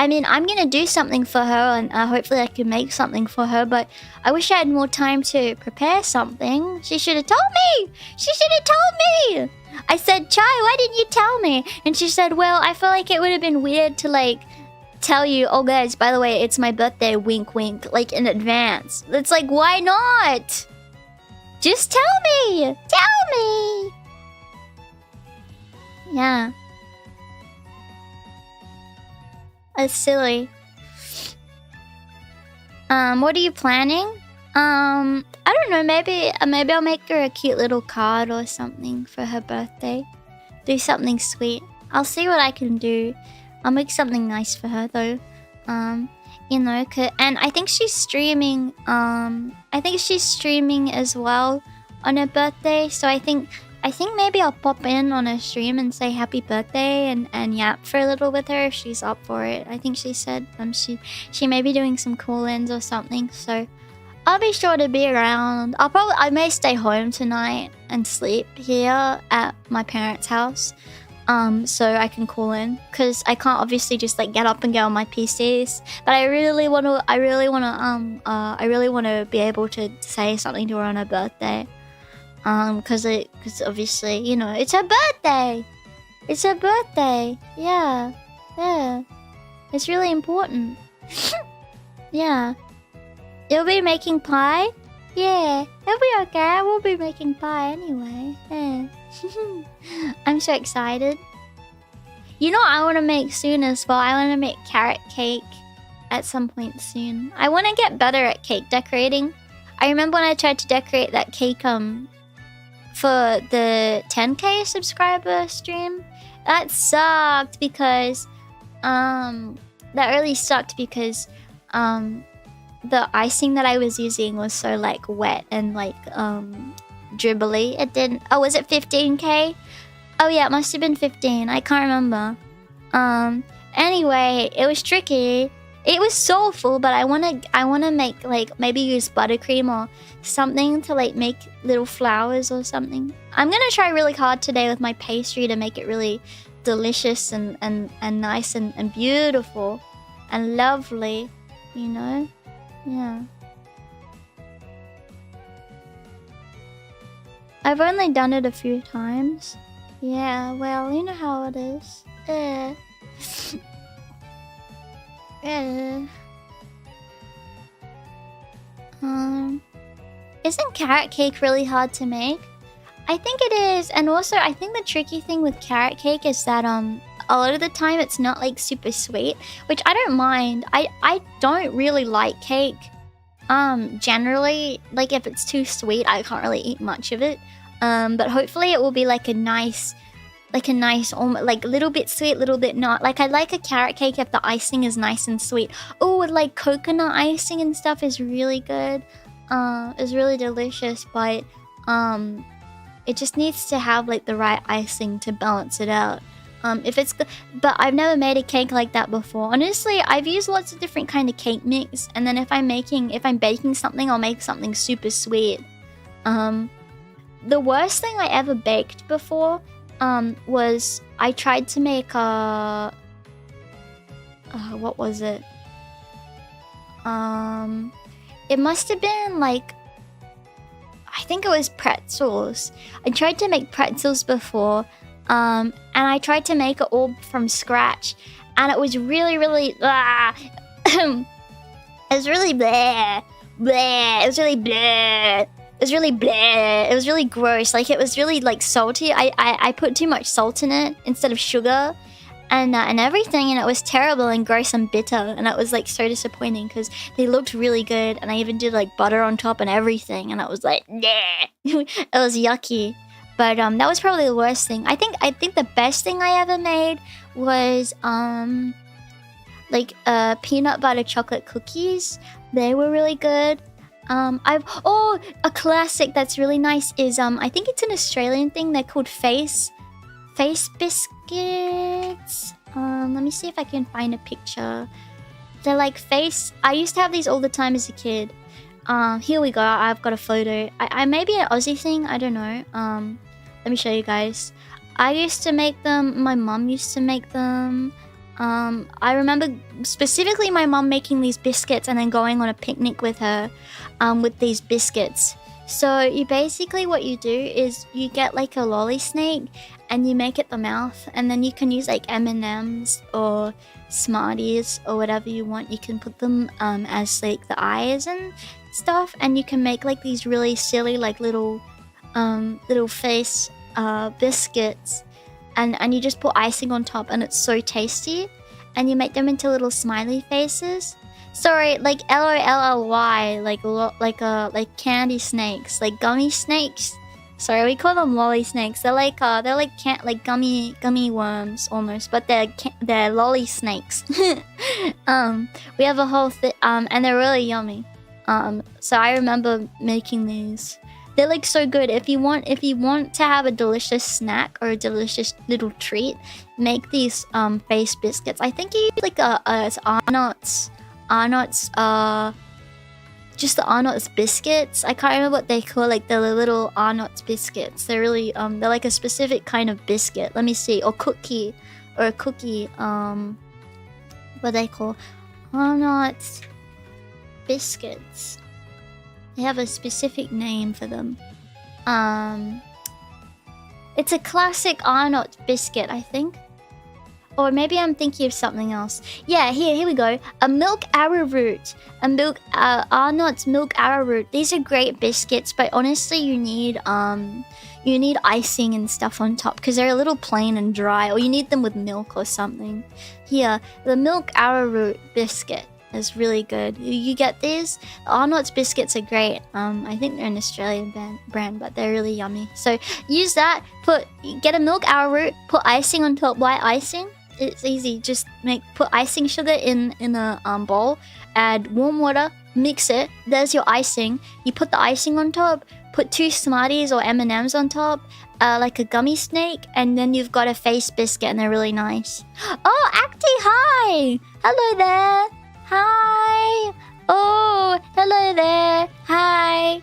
mean, I'm gonna do something for her, and hopefully I can make something for her, but I wish I had more time to prepare something. She should have told me! I said, Chai, why didn't you tell me? And she said, well, I feel like it would have been weird to like tell you, oh guys, by the way, it's my birthday, wink wink, like in advance. It's like, why not? Just tell me! Tell me! Yeah. That's silly. What are you planning? I don't know, maybe I'll make her a cute little card or something for her birthday. Do something sweet. I'll see what I can do. I'll make something nice for her though. You know, and I think she's streaming. I think she's streaming as well on her birthday. So I think maybe I'll pop in on her stream and say happy birthday and yap for a little with her if she's up for it. I think she said she may be doing some call-ins or something. So I'll be sure to be around. I may stay home tonight and sleep here at my parents' house. So I can call in because I can't obviously just like get up and go on my PCs. But I really want to be able to say something to her on her birthday. Because obviously, you know, it's her birthday. It's her birthday. Yeah. It's really important. Yeah. You'll be making pie? Yeah, it'll be okay. We'll be making pie anyway. Yeah. I'm so excited. You know what I want to make soon as well? I want to make carrot cake at some point soon. I want to get better at cake decorating. I remember when I tried to decorate that cake for the 10k subscriber stream. That sucked because the icing that I was using was so like wet and like dribbly. It didn't. Oh, was it 15k? Oh yeah, it must have been 15. I can't remember. Anyway, it was tricky. It was soulful, but I wanna make like maybe use buttercream or something to like make little flowers or something. I'm gonna try really hard today with my pastry to make it really delicious and nice and beautiful and lovely, you know? Yeah. I've only done it a few times. Yeah, well, you know how it is. Isn't carrot cake really hard to make? I think it is, and also I think the tricky thing with carrot cake is that a lot of the time it's not like super sweet, which I don't mind. I don't really like cake. Generally, like if it's too sweet, I can't really eat much of it. But hopefully it will be like a nice, almost like little bit sweet, little bit not. Like I like a carrot cake if the icing is nice and sweet. Oh, with like coconut icing and stuff is really good. It's really delicious, but it just needs to have like the right icing to balance it out. But I've never made a cake like that before. Honestly, I've used lots of different kind of cake mix, and then if I'm baking something, I'll make something super sweet. The worst thing I ever baked before was I tried to make what was it? It must have been like, I think it was pretzels. I tried to make pretzels before, and I tried to make it all from scratch, and it was really it was really bleh. It was really bleh. It was really bleh. It was really gross. Like it was really like salty. I put too much salt in it instead of sugar, and everything, and it was terrible and gross and bitter, and it was like so disappointing because they looked really good, and I even did like butter on top and everything, and it was like nah. It was yucky. But that was probably the worst thing. I think the best thing I ever made was like peanut butter chocolate cookies. They were really good. A classic that's really nice is I think it's an Australian thing. They're called face biscuits. Let me see if I can find a picture. They're like face. I used to have these all the time as a kid. Here we go. I've got a photo. I maybe an Aussie thing. I don't know. Let me show you guys. I used to make them. My mum used to make them. I remember specifically my mum making these biscuits and then going on a picnic with her with these biscuits. So you basically, what you do is you get like a lolly snake and you make it the mouth, and then you can use like M&Ms or Smarties or whatever you want. You can put them as like the eyes and stuff, and you can make like these really silly like little face biscuits, and you just put icing on top, and it's so tasty. And you make them into little smiley faces. Sorry, like LOLLY, like candy snakes, like gummy snakes. Sorry, we call them lolly snakes. They're like gummy worms almost, but they're lolly snakes. We have a whole thing, and they're really yummy. So I remember making these. They're like so good. If you want to have a delicious snack or a delicious little treat, make these face biscuits. I think you use like it's Arnott's just the Arnott's biscuits. I can't remember what they call, like the little Arnott's biscuits. They're really they're like a specific kind of biscuit. Let me see, or cookie, what they call Arnott's biscuits. They have a specific name for them. It's a classic Arnott's biscuit, I think. Or maybe I'm thinking of something else. Yeah, here we go. A milk arrowroot. Arnott's milk arrowroot. These are great biscuits, but honestly, you need icing and stuff on top because they're a little plain and dry, or you need them with milk or something. Here, the milk arrowroot biscuit is really good. You get these. Arnott's biscuits are great. I think they're an Australian brand, but they're really yummy. So use that. Get a milk arrowroot. Put icing on top. White icing. It's easy. Just put icing sugar in a bowl. Add warm water. Mix it. There's your icing. You put the icing on top. Put 2 Smarties or M&Ms on top. Like a gummy snake, and then you've got a face biscuit, and they're really nice. Oh, Acti, hi! Hello there. Hi! Oh, hello there. Hi.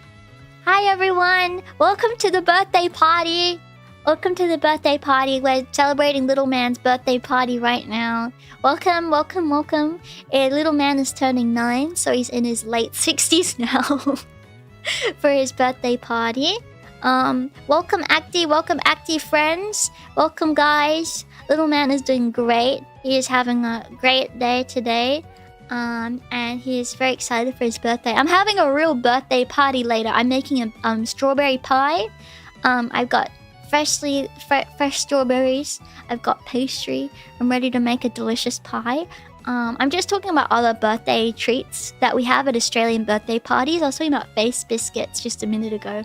Hi, everyone. Welcome to the birthday party. Welcome to the birthday party. We're celebrating little man's birthday party right now. Welcome, welcome, welcome. Little man is turning 9, so he's in his late 60s now for his birthday party. Welcome, Acti friends. Welcome, guys. Little man is doing great. He is having a great day today. And he is very excited for his birthday. I'm having a real birthday party later. I'm making a strawberry pie. I've got fresh strawberries. I've got pastry. I'm ready to make a delicious pie. I'm just talking about other birthday treats that we have at Australian birthday parties. I was talking about face biscuits just a minute ago.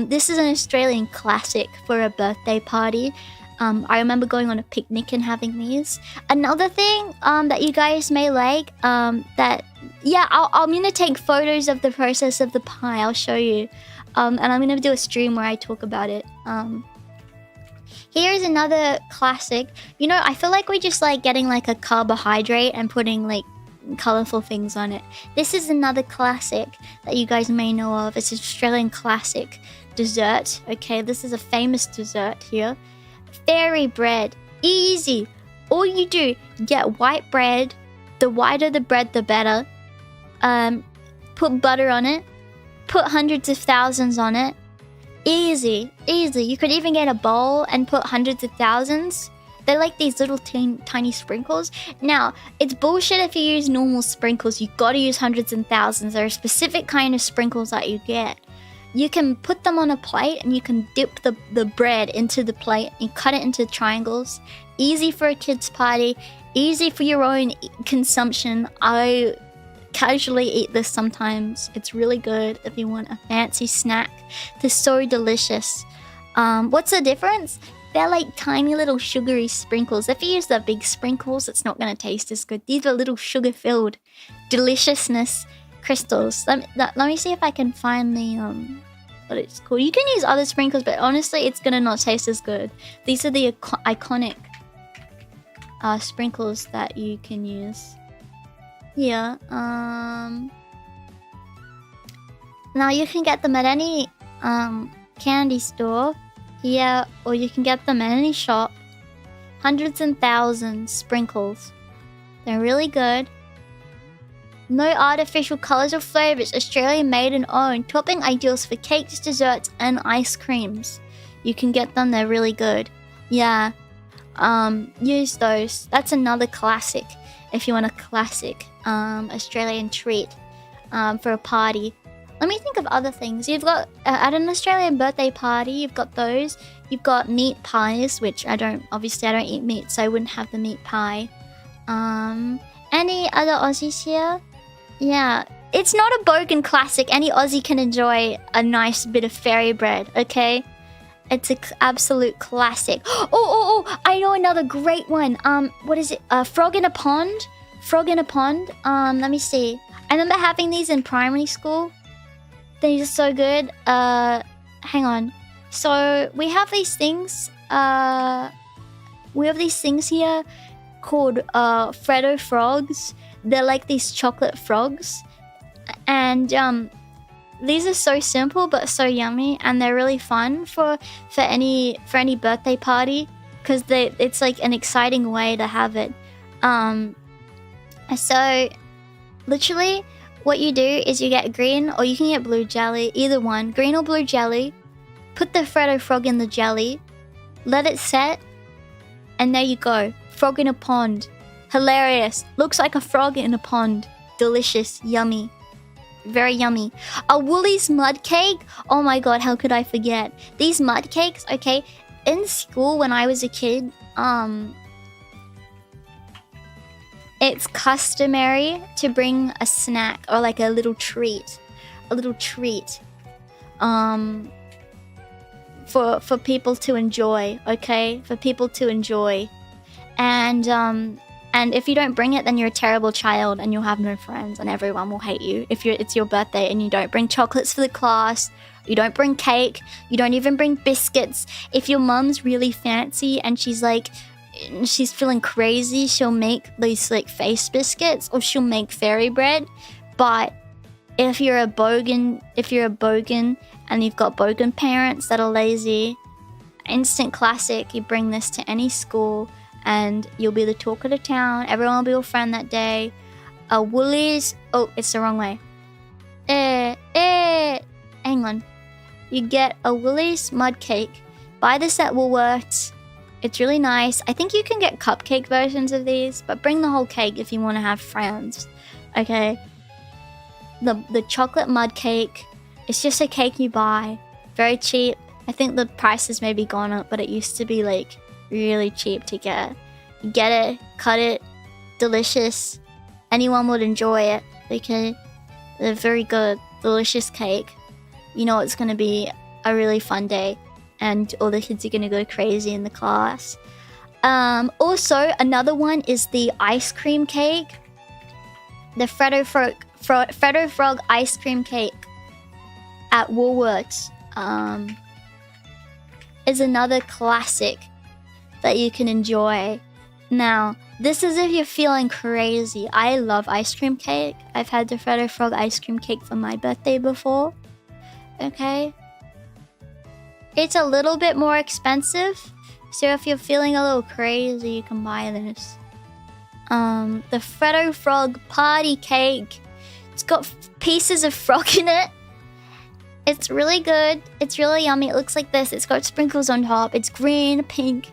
This is an Australian classic for a birthday party. I remember going on a picnic and having these. Another thing that you guys may like, I'm gonna take photos of the process of the pie. I'll show you. And I'm gonna do a stream where I talk about it. Here's another classic. You know, I feel like we're just like getting like a carbohydrate and putting like colorful things on it. This is another classic that you guys may know of. It's an Australian classic dessert. Okay, this is a famous dessert here. Fairy bread. Easy. All you do, get white bread. The whiter the bread, the better. Put butter on it. Put hundreds of thousands on it. Easy. Easy. You could even get a bowl and put hundreds of thousands. They're like these little tiny sprinkles. Now, it's bullshit if you use normal sprinkles. You gotta use hundreds and thousands. There are specific kind of sprinkles that you get. You can put them on a plate and you can dip the bread into the plate. You cut it into triangles. Easy for a kid's party. Easy for your own consumption. I casually eat this sometimes. It's really good if you want a fancy snack. They're so delicious. What's the difference? They're like tiny little sugary sprinkles. If you use the big sprinkles, it's not going to taste as good. These are little sugar-filled deliciousness crystals. Let me see if I can find the what it's called. You can use other sprinkles, but honestly, it's gonna not taste as good. These are the iconic sprinkles that you can use. Yeah. Now you can get them at any candy store here, or you can get them at any shop. Hundreds and thousands sprinkles. They're really good. No artificial colors or flavors. Australian made and owned. Topping ideals for cakes, desserts, and ice creams. You can get them. They're really good. Yeah. Use those. That's another classic. If you want a classic Australian treat for a party. Let me think of other things. You've got at an Australian birthday party, you've got those. You've got meat pies, which I don't eat meat, so I wouldn't have the meat pie. Any other Aussies here? Yeah, it's not a bogan classic. Any Aussie can enjoy a nice bit of fairy bread, okay? It's an absolute classic. Oh, I know another great one. What is it? Frog in a pond? Frog in a pond? Let me see. I remember having these in primary school. These are so good. Hang on. So we have these things. We have these things here called Freddo frogs. They're like these chocolate frogs, and these are so simple but so yummy, and they're really fun for any birthday party because it's like an exciting way to have it. So literally what you do is you get green, or you can get blue jelly, either one, green or blue jelly. Put the Freddo frog in the jelly, let it set, and there you go. Frog in a pond. Hilarious. Looks like a frog in a pond. Delicious. Yummy. Very yummy. A Woolies mud cake. Oh my god, how could I forget? These mud cakes, okay, in school when I was a kid, it's customary to bring a snack or like a little treat. For people to enjoy, okay? For people to enjoy. And if you don't bring it, then you're a terrible child and you'll have no friends and everyone will hate you. If it's your birthday and you don't bring chocolates for the class, you don't bring cake, you don't even bring biscuits. If your mum's really fancy and she's feeling crazy, she'll make these like face biscuits, or she'll make fairy bread. But if you're a bogan and you've got bogan parents that are lazy, instant classic, you bring this to any school and you'll be the talk of the town. Everyone will be your friend that day. A Woolies... Oh, it's the wrong way. Hang on. You get a Woolies mud cake. Buy this at Woolworths. It's really nice. I think you can get cupcake versions of these, but bring the whole cake if you want to have friends. Okay? The chocolate mud cake. It's just a cake you buy. Very cheap. I think the price has maybe gone up, but it used to be like really cheap to get. You get it, cut it, delicious. Anyone would enjoy it. Okay? They're very good, delicious cake. You know it's gonna be a really fun day, and all the kids are gonna go crazy in the class. Also, another one is the ice cream cake. The Freddo Frog ice cream cake at Woolworths is another classic that you can enjoy. Now, this is if you're feeling crazy. I love ice cream cake. I've had the Freddo Frog ice cream cake for my birthday before. Okay? It's a little bit more expensive, so if you're feeling a little crazy, you can buy this. The Freddo Frog party cake. It's got pieces of frog in it. It's really good. It's really yummy. It looks like this. It's got sprinkles on top. It's green, pink,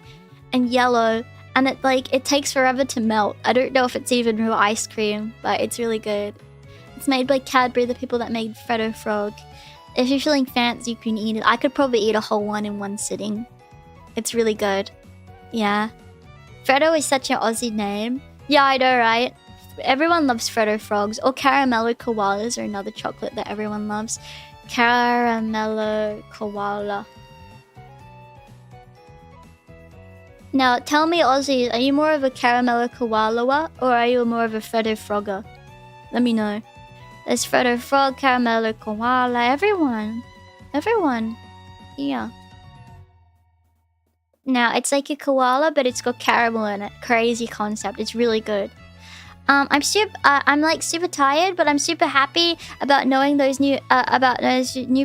and yellow. And it takes forever to melt. I don't know if it's even real ice cream, but it's really good. It's made by Cadbury, the people that made Freddo Frog. If you're feeling fancy, you can eat it. I could probably eat a whole one in one sitting. It's really good. Yeah. Freddo is such an Aussie name. Yeah, I know, right? Everyone loves Freddo Frogs. Or Caramello Koalas are another chocolate that everyone loves. Caramello Koala. Now, tell me, Aussies, are you more of a Caramello Koala or are you more of a Freddo Frogger? Let me know. There's Freddo Frog, Caramello Koala, everyone. Everyone. Yeah. Now, it's like a koala, but it's got caramel in it. Crazy concept. It's really good. I'm like super tired, but I'm super happy about knowing those new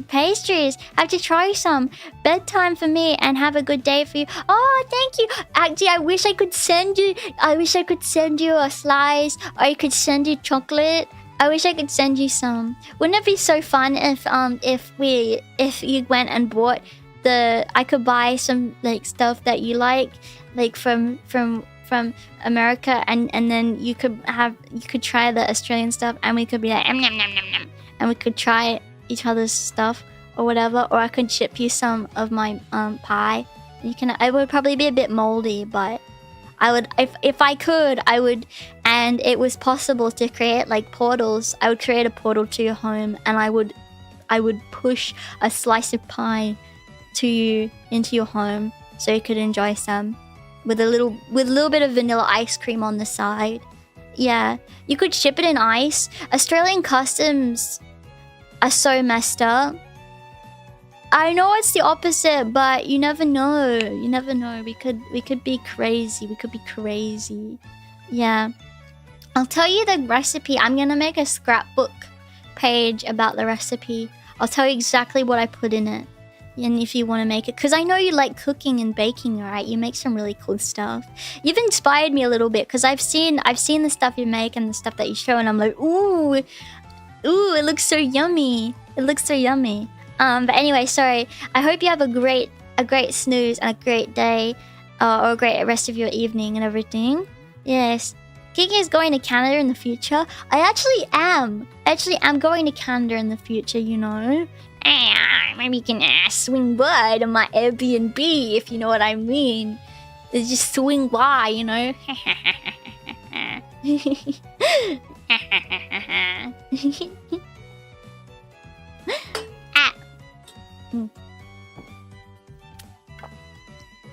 pastries. I have to try some. Bedtime for me, and have a good day for you. Oh, thank you. Actually, I wish I could send you a slice, or I could send you chocolate. I wish I could send you some. Wouldn't it be so fun if you went and bought I could buy some like stuff that you like from America, and then you could try the Australian stuff, and we could be like nom, nom, nom, nom, and we could try each other's stuff or whatever. Or I could ship you some of my pie. It would probably be a bit moldy, but I would, if I could, I would, and it was possible to create like portals. I would create a portal to your home, and I would push a slice of pie to you into your home, so you could enjoy some with a little bit of vanilla ice cream on the side. Yeah, you could ship it in ice. Australian customs are so messed up. I know it's the opposite, but you never know. You never know. We could be crazy. We could be crazy. Yeah. I'll tell you the recipe. I'm gonna make a scrapbook page about the recipe. I'll tell you exactly what I put in it. And if you want to make it, because I know you like cooking and baking, right? You make some really cool stuff. You've inspired me a little bit, because I've seen the stuff you make and the stuff that you show, and I'm like, ooh, it looks so yummy. It looks so yummy. But anyway, sorry. I hope you have a great snooze and a great day, or a great rest of your evening and everything. Yes. Kiki is going to Canada in the future. I actually am. I'm going to Canada in the future, you know. Maybe you can swing by to my Airbnb, if you know what I mean. Just swing by, you know.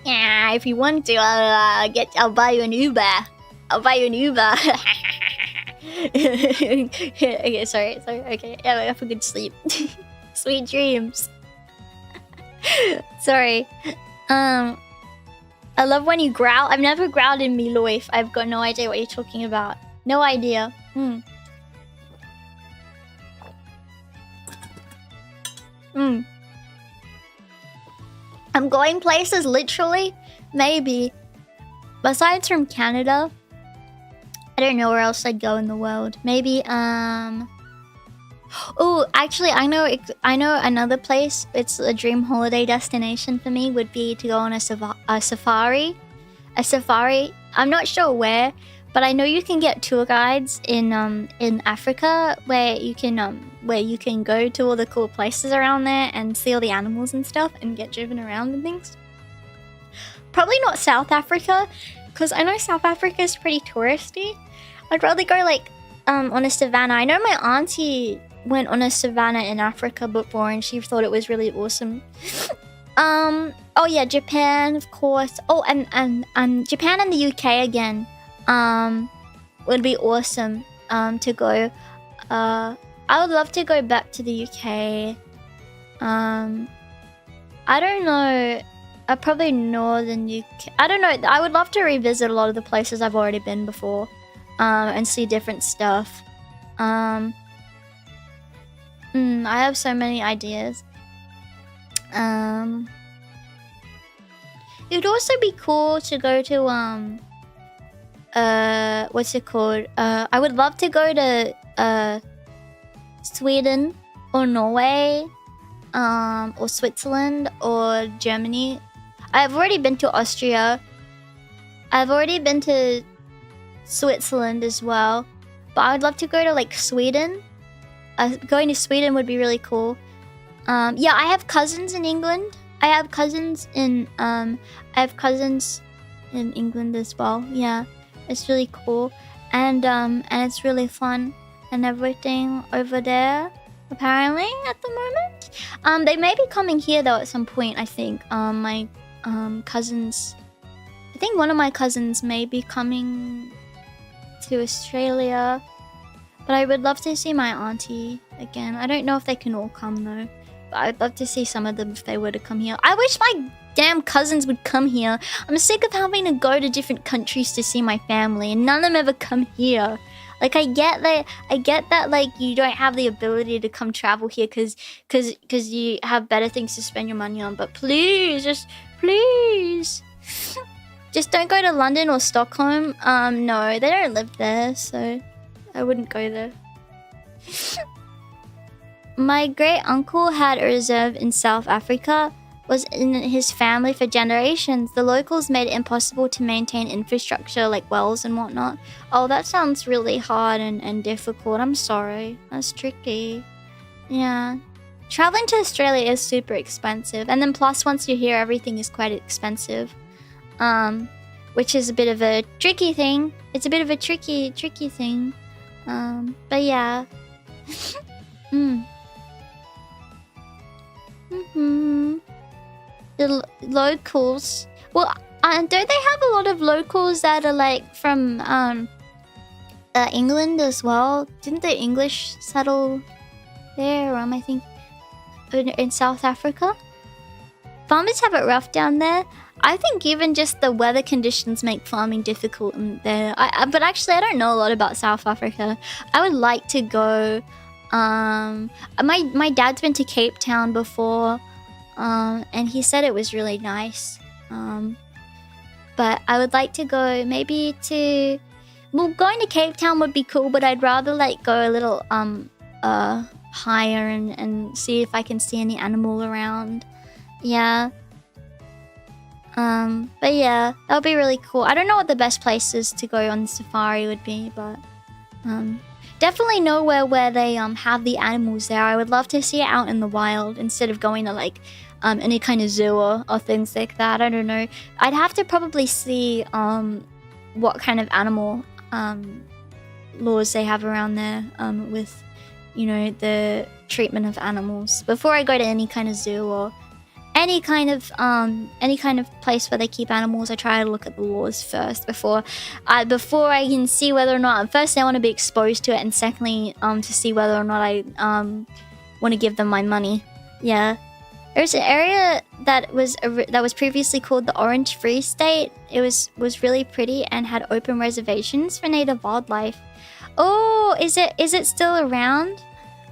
Yeah, if you want to, I'll buy you an Uber. Okay, sorry. Okay, yeah, have a good sleep. Sweet dreams. Sorry. I love when you growl. I've never growled in Miloif. I've got no idea what you're talking about. No idea. I'm going places, literally. Maybe. Besides from Canada, I don't know where else I'd go in the world. Maybe, oh, actually, I know another place. It's a dream holiday destination for me. Would be to go on a safari. A safari. I'm not sure where, but I know you can get tour guides in Africa where you can go to all the cool places around there and see all the animals and stuff and get driven around and things. Probably not South Africa, because I know South Africa is pretty touristy. I'd rather go like on a savannah. I know my auntie went on a savannah in Africa before, and she thought it was really awesome. Oh yeah, Japan, of course. Oh, and Japan and the UK again. Would be awesome. To go. I would love to go back to the UK. I don't know. Probably northern UK. I don't know. I would love to revisit a lot of the places I've already been before. And see different stuff. I have so many ideas. It would also be cool to go to what's it called? I would love to go to Sweden or Norway, or Switzerland or Germany. I've already been to Austria. I've already been to Switzerland as well, but I would love to go to like Sweden. Going to Sweden would be really cool. Yeah, I have cousins in England. I have cousins in England as well. Yeah, it's really cool, and it's really fun and everything over there. Apparently, at the moment, they may be coming here though at some point. I think my cousins. I think one of my cousins may be coming to Australia, but I would love to see my auntie again. I don't know if they can all come though, but I'd love to see some of them if they were to come here. I wish my damn cousins would come here. I'm sick of having to go to different countries to see my family, and none of them ever come here. Like, I get that like you don't have the ability to come travel here because you have better things to spend your money on, but please, just please. Just don't go to London or Stockholm. No, they don't live there, so I wouldn't go there. My great uncle had a reserve in South Africa. Was in his family for generations. The locals made it impossible to maintain infrastructure like wells and whatnot. Oh, that sounds really hard and difficult. I'm sorry. That's tricky. Yeah. Traveling to Australia is super expensive. And then plus once you're here, everything is quite expensive. Which is a bit of a tricky thing. It's a bit of a tricky thing. But yeah. The locals. Well, don't they have a lot of locals that are like from England as well? Didn't the English settle there? I think in South Africa. Farmers have it rough down there. I think even just the weather conditions make farming difficult in there. But actually, I don't know a lot about South Africa. I would like to go. My dad's been to Cape Town before. And he said it was really nice. But I would like to go maybe to... Well, going to Cape Town would be cool, but I'd rather like go a little higher and see if I can see any animal around. Yeah. But yeah, that would be really cool. I don't know what the best places to go on safari would be, but definitely nowhere where they have the animals there. I would love to see it out in the wild instead of going to like any kind of zoo or things like that. I don't know. I'd have to probably see what kind of animal laws they have around there with, you know, the treatment of animals before I go to any kind of zoo or any kind of place where they keep animals. I try to look at the laws first before I can see whether or not. Firstly, I want to be exposed to it, and secondly, to see whether or not I want to give them my money. Yeah. There's an area that was previously called the Orange Free State. It was really pretty and had open reservations for native wildlife. Oh, is it still around?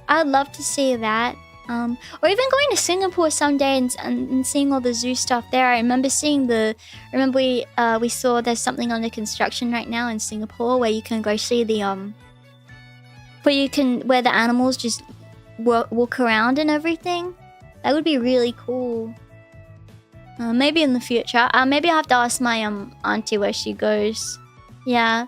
I would love to see that. Or even going to Singapore someday and seeing all the zoo stuff there. I remember seeing we saw there's something under construction right now in Singapore where you can go see the where the animals just walk around and everything. That would be really cool. Maybe in the future. Maybe I'll have to ask my auntie where she goes. Yeah.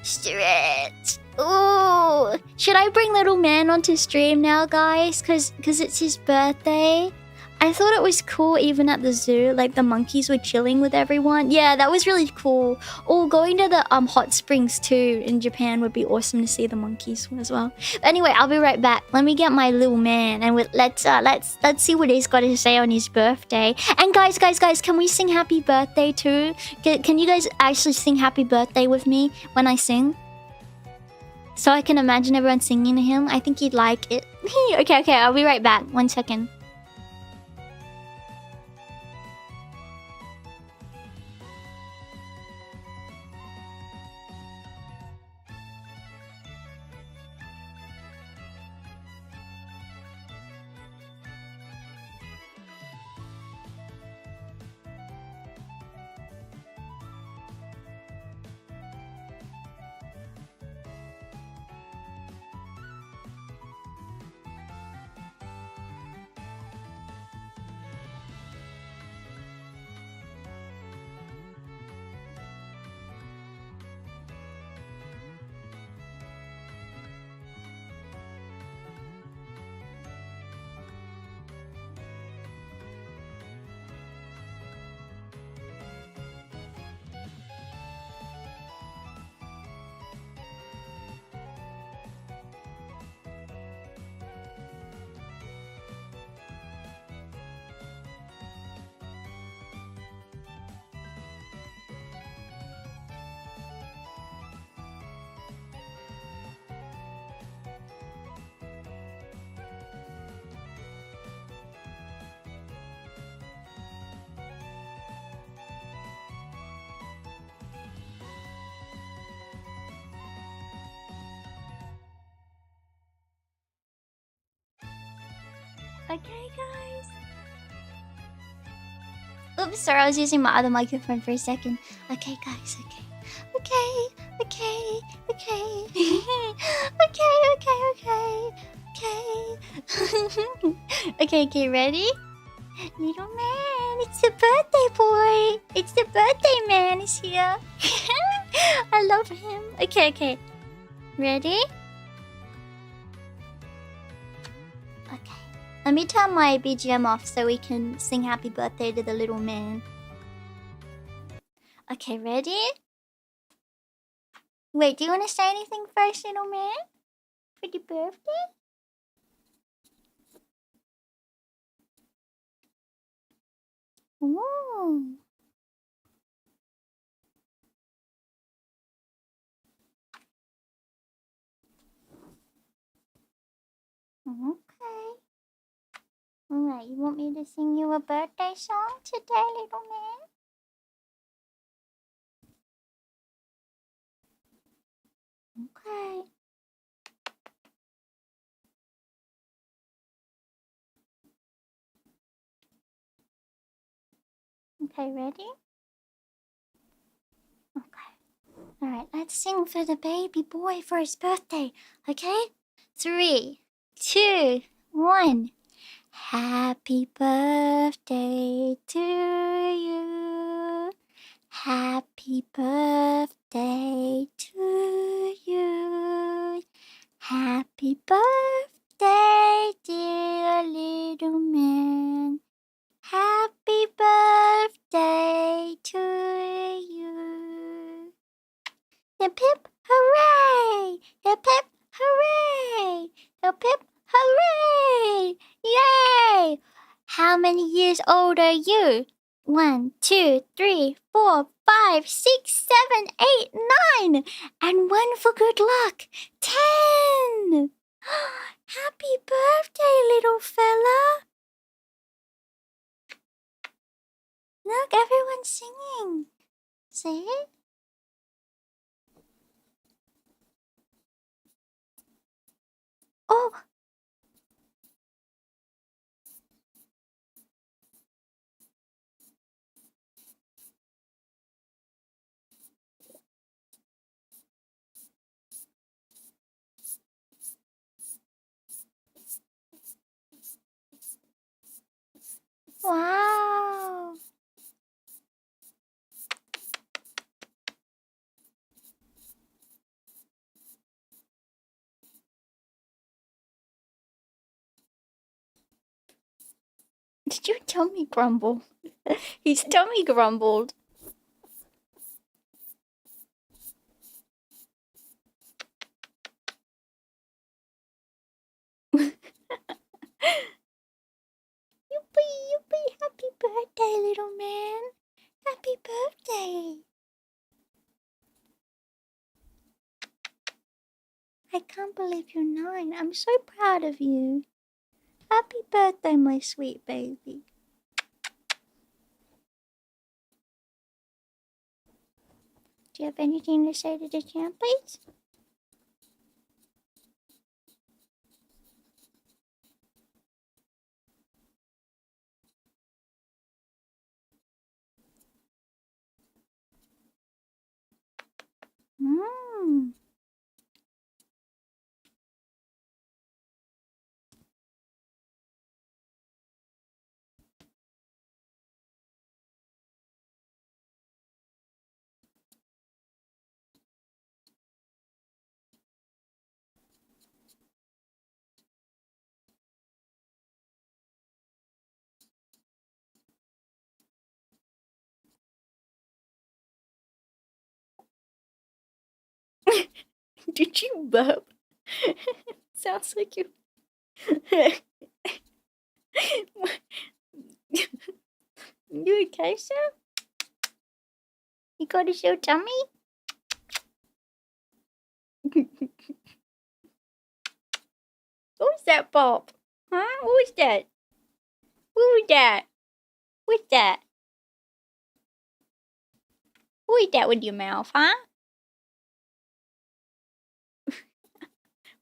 Stretch. Ooh. Should I bring little man onto stream now, guys? Cause it's his birthday. I thought it was cool even at the zoo, like the monkeys were chilling with everyone. Yeah, that was really cool. Oh, going to the hot springs too in Japan would be awesome to see the monkeys as well. But anyway, I'll be right back. Let me get my little man and let's see what he's got to say on his birthday. And guys, can we sing happy birthday too? Can you guys actually sing happy birthday with me when I sing? So I can imagine everyone singing to him. I think he'd like it. Okay, I'll be right back. 1 second. Okay, guys. Oops, sorry, I was using my other microphone for a second. Okay, guys, okay. Okay. Okay, ready? Little man, it's the birthday boy. It's the birthday man is here. I love him. Okay. Ready? Okay. Let me turn my BGM off so we can sing happy birthday to the little man. Okay, ready? Wait, do you want to say anything first, little man? For the birthday? Ooh. Okay. Alright, you want me to sing you a birthday song today, little man? Okay. Okay, ready? Okay. Alright, let's sing for the baby boy for his birthday. Okay? 3, 2, 1. Happy birthday to you. Happy birthday to you. Happy birthday, dear little man. Happy birthday to you. Hip hip hooray! Hip hip hooray! Hip hip hooray! Yay! How many years old are you? 1, 2, 3, 4, 5, 6, 7, 8, 9. And one for good luck. 10. Happy birthday, little fella. Look, everyone's singing. See? Oh. Wow. Did your tummy grumble? His tummy grumbled. Yippee, happy birthday, little man. Happy birthday. I can't believe you're 9. I'm so proud of you. Happy birthday, my sweet baby. Do you have anything to say to the Champyons? Did you burp? Sounds like you. You okay, sir? You got a show tummy? What was that, Bob? Huh? What was that? What was that? What's that? What was that with your mouth, huh?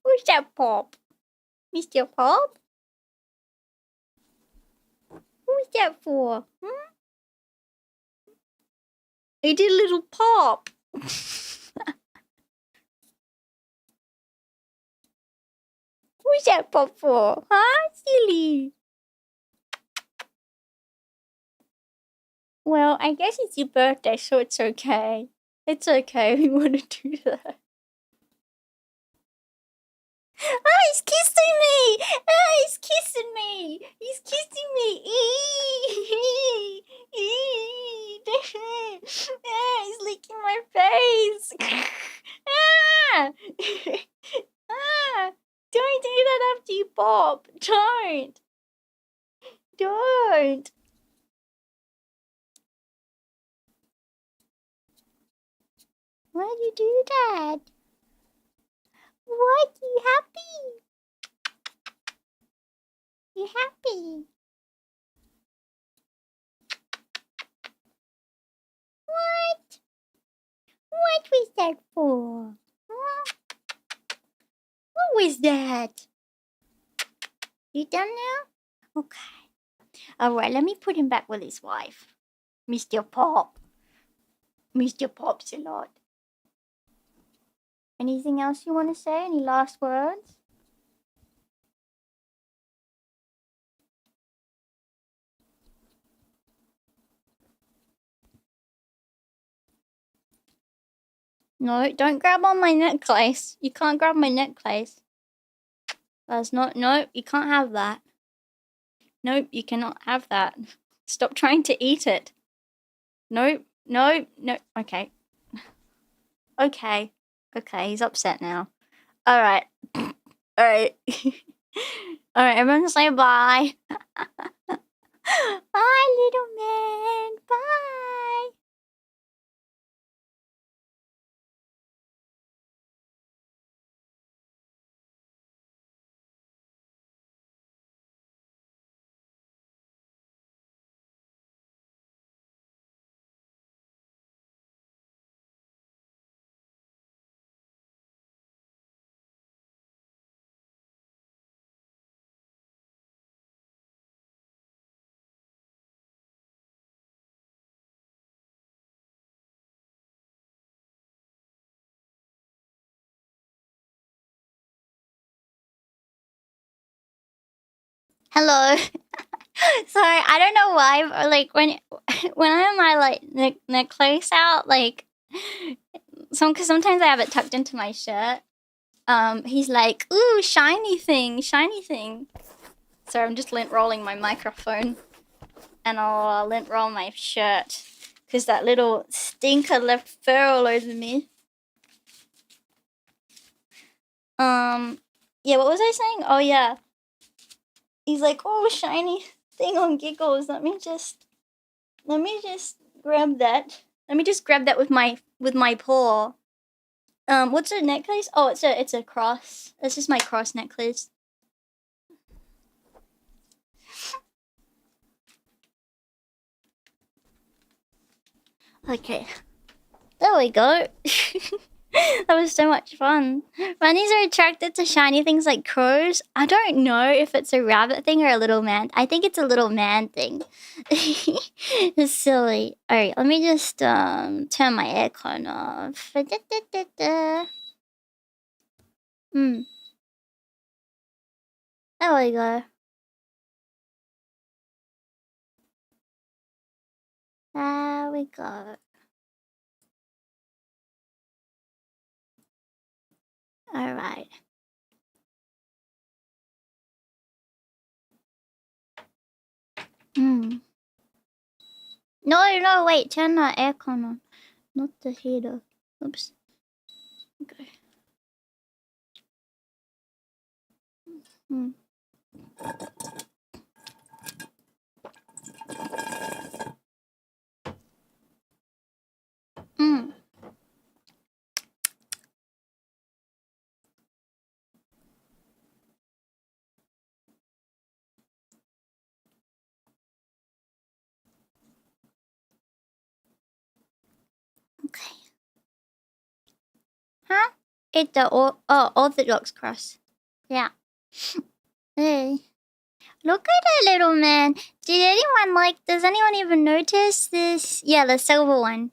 Who's that, Pop? Mr. Pop? Who's that for? Hmm? He did a little pop. Who's that pop for? Huh? Silly. Well, I guess it's your birthday, so it's okay. It's okay if you want to do that. Ah, he's kissing me! Ah, he's kissing me! He's kissing me! Ah, he's licking my face! Ah! Ah! Don't do that after you pop! Don't! Don't! Why'd you do that? What? You happy? You happy? What? What was that for? Huh? What was that? You done now? Okay. Alright, let me put him back with his wife. Mr. Pop. Mr. Pop's a lot. Anything else you want to say? Any last words? No, don't grab on my necklace. You can't grab my necklace. That's not... Nope, you can't have that. Nope, you cannot have that. Stop trying to eat it. Nope, no, no. Okay. Okay. Okay, he's upset now. Alright. Alright. Alright, everyone say bye. Bye, little man. Bye. Hello. Sorry, I don't know why, but like when I have my like necklace out, like because sometimes I have it tucked into my shirt. He's like, "Ooh, shiny thing, shiny thing." So I'm just lint rolling my microphone, and I'll lint roll my shirt because that little stinker left fur all over me. Yeah, what was I saying? Oh yeah. He's like, "Oh, shiny thing on giggles. Let me just grab that. Let me just grab that with my paw." What's a necklace? Oh, it's a cross. This is my cross necklace. Okay. There we go. That was so much fun. Bunnies are attracted to shiny things like crows. I don't know if it's a rabbit thing or a little man. I think it's a little man thing. It's silly. Alright, let me just turn my aircon off. There we go. There we go. Alright. No, wait. Turn the aircon on. Not the heater. Oops. Okay. Okay. Huh? It's the Orthodox cross. Yeah. Hey. Look at that little man. Does anyone even notice this? Yeah, the silver one.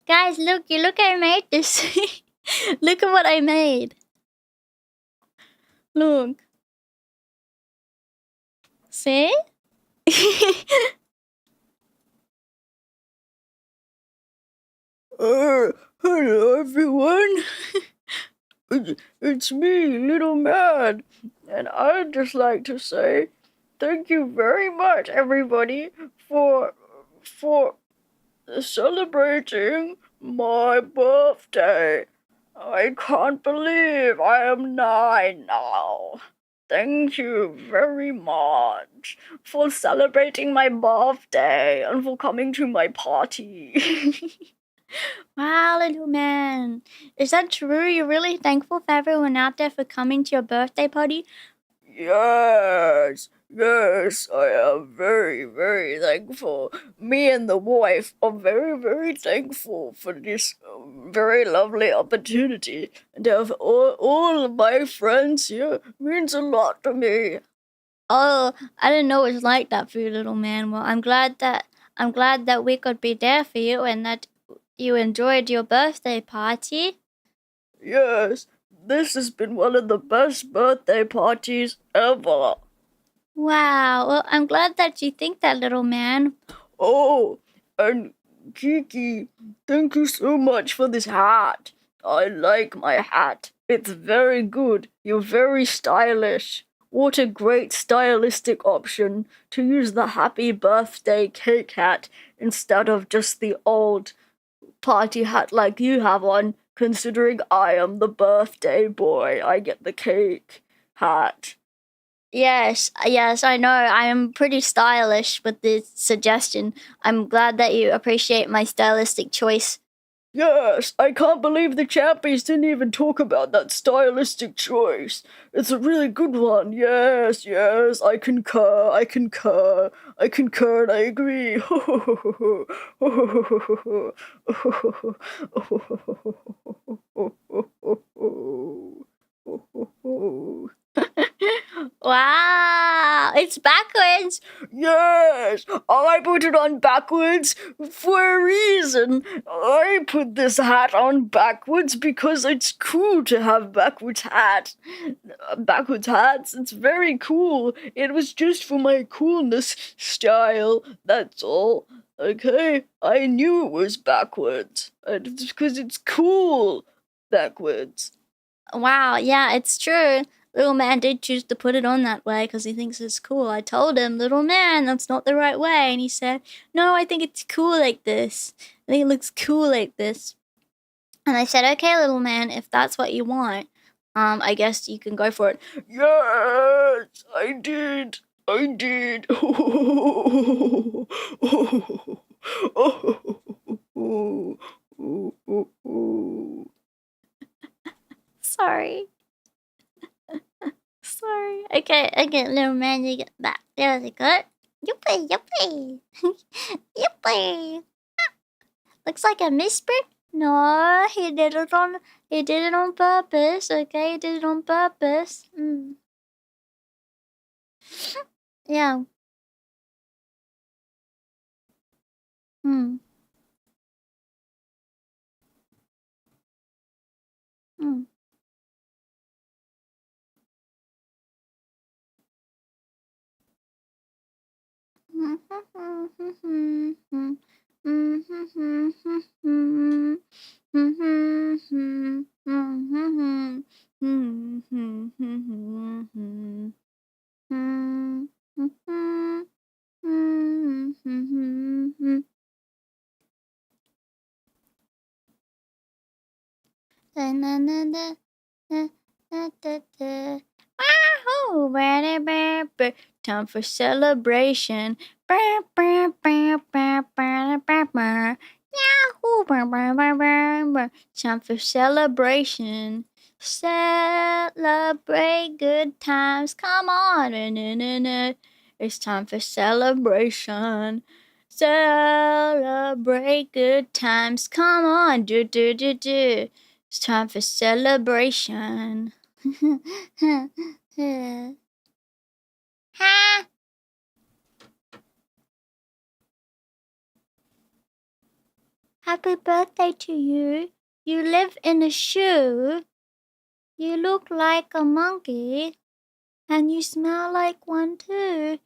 Guys, look I made this. Look at what I made. Look. See? Hello everyone. It's me, little man, and I'd just like to say thank you very much, everybody, for celebrating my birthday. I can't believe I am 9 now. Thank you very much for celebrating my birthday and for coming to my party. Wow, little man. Is that true? You're really thankful for everyone out there for coming to your birthday party? Yes, I am very, very thankful. Me and the wife are very, very thankful for this very lovely opportunity. And to have all of my friends here means a lot to me. Oh, I didn't know it was like that for you, little man. Well, I'm glad that we could be there for you and that you enjoyed your birthday party. Yes, this has been one of the best birthday parties ever. Wow. Well, I'm glad that you think that, little man. Oh, and Kiki, thank you so much for this hat. I like my hat. It's very good. You're very stylish. What a great stylistic option to use the happy birthday cake hat instead of just the old party hat like you have on, considering I am the birthday boy. I get the cake hat. Yes, I know. I am pretty stylish with this suggestion. I'm glad that you appreciate my stylistic choice. Yes, I can't believe the Champyons didn't even talk about that stylistic choice. It's a really good one. Yes, I concur, and I agree. Wow, it's backwards. Yes, I put it on backwards for a reason. I put this hat on backwards because it's cool to have backwards hats. It's very cool. It was just for my coolness style, that's all. Okay, I knew it was backwards. Because it's cool backwards. Wow, yeah, it's true. Little man did choose to put it on that way because he thinks it's cool. I told him, little man, that's not the right way. And he said, no, I think it's cool like this. I think it looks cool like this. And I said, okay, little man, if that's what you want, I guess you can go for it. Yes, I did. Sorry. Sorry. Okay, little man, you get that. There we go. Yippee. Yippee. Looks like a misprint. No, he did it on purpose. Okay, he did it on purpose. Yeah. Mm. Wahoo! Time for celebration. Yahoo! Time for celebration. Celebrate good times. Come on. It's time for celebration. Celebrate good times. Come on. Do. It's time for celebration. Ha! Happy birthday to you. You live in a shoe. You look like a monkey. And you smell like one too.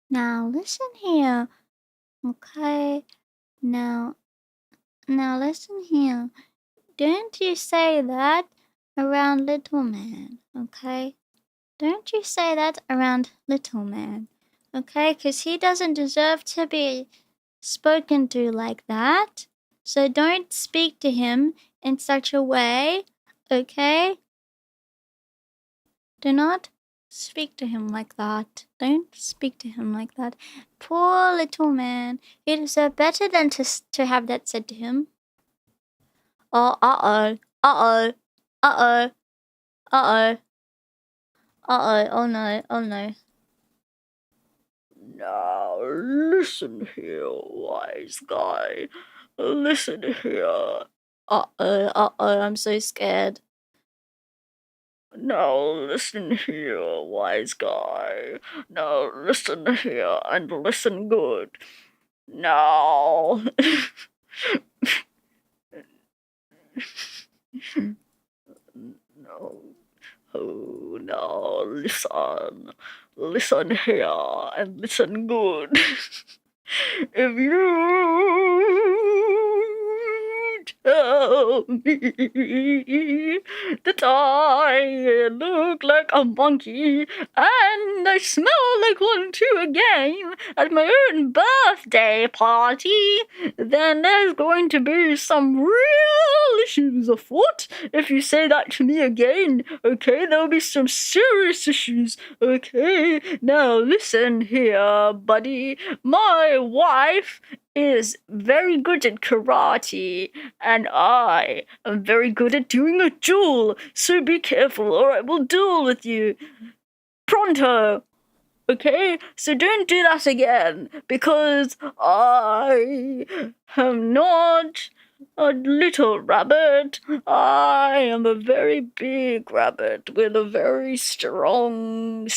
Now listen here. Okay. Now listen here. Don't you say that around little man, okay? Don't you say that around little man, okay? Because he doesn't deserve to be spoken to like that. So don't speak to him in such a way, okay? Do not speak to him like that. Don't speak to him like that. Poor little man. He deserves better than to have that said to him. Oh, uh-oh. Uh-oh. Uh-oh. Uh-oh. Uh-oh. Oh no. Oh no. Now listen here, wise guy. Listen here. Uh-oh. Uh-oh. I'm so scared. Now listen here, wise guy. Now listen here and listen good. Now. No. Oh, now listen. Listen here and listen good. If you tell me that I look like a monkey and I smell like one too again at my own birthday party, then there's going to be some real issues afoot if you say that to me again, okay? There'll be some serious issues, okay? Now listen here, buddy. My wife is very good at karate, and I am very good at doing a duel, so be careful or I will duel with you. Pronto! Okay? So don't do that again, because I am not a little rabbit. I am a very big rabbit with a very strong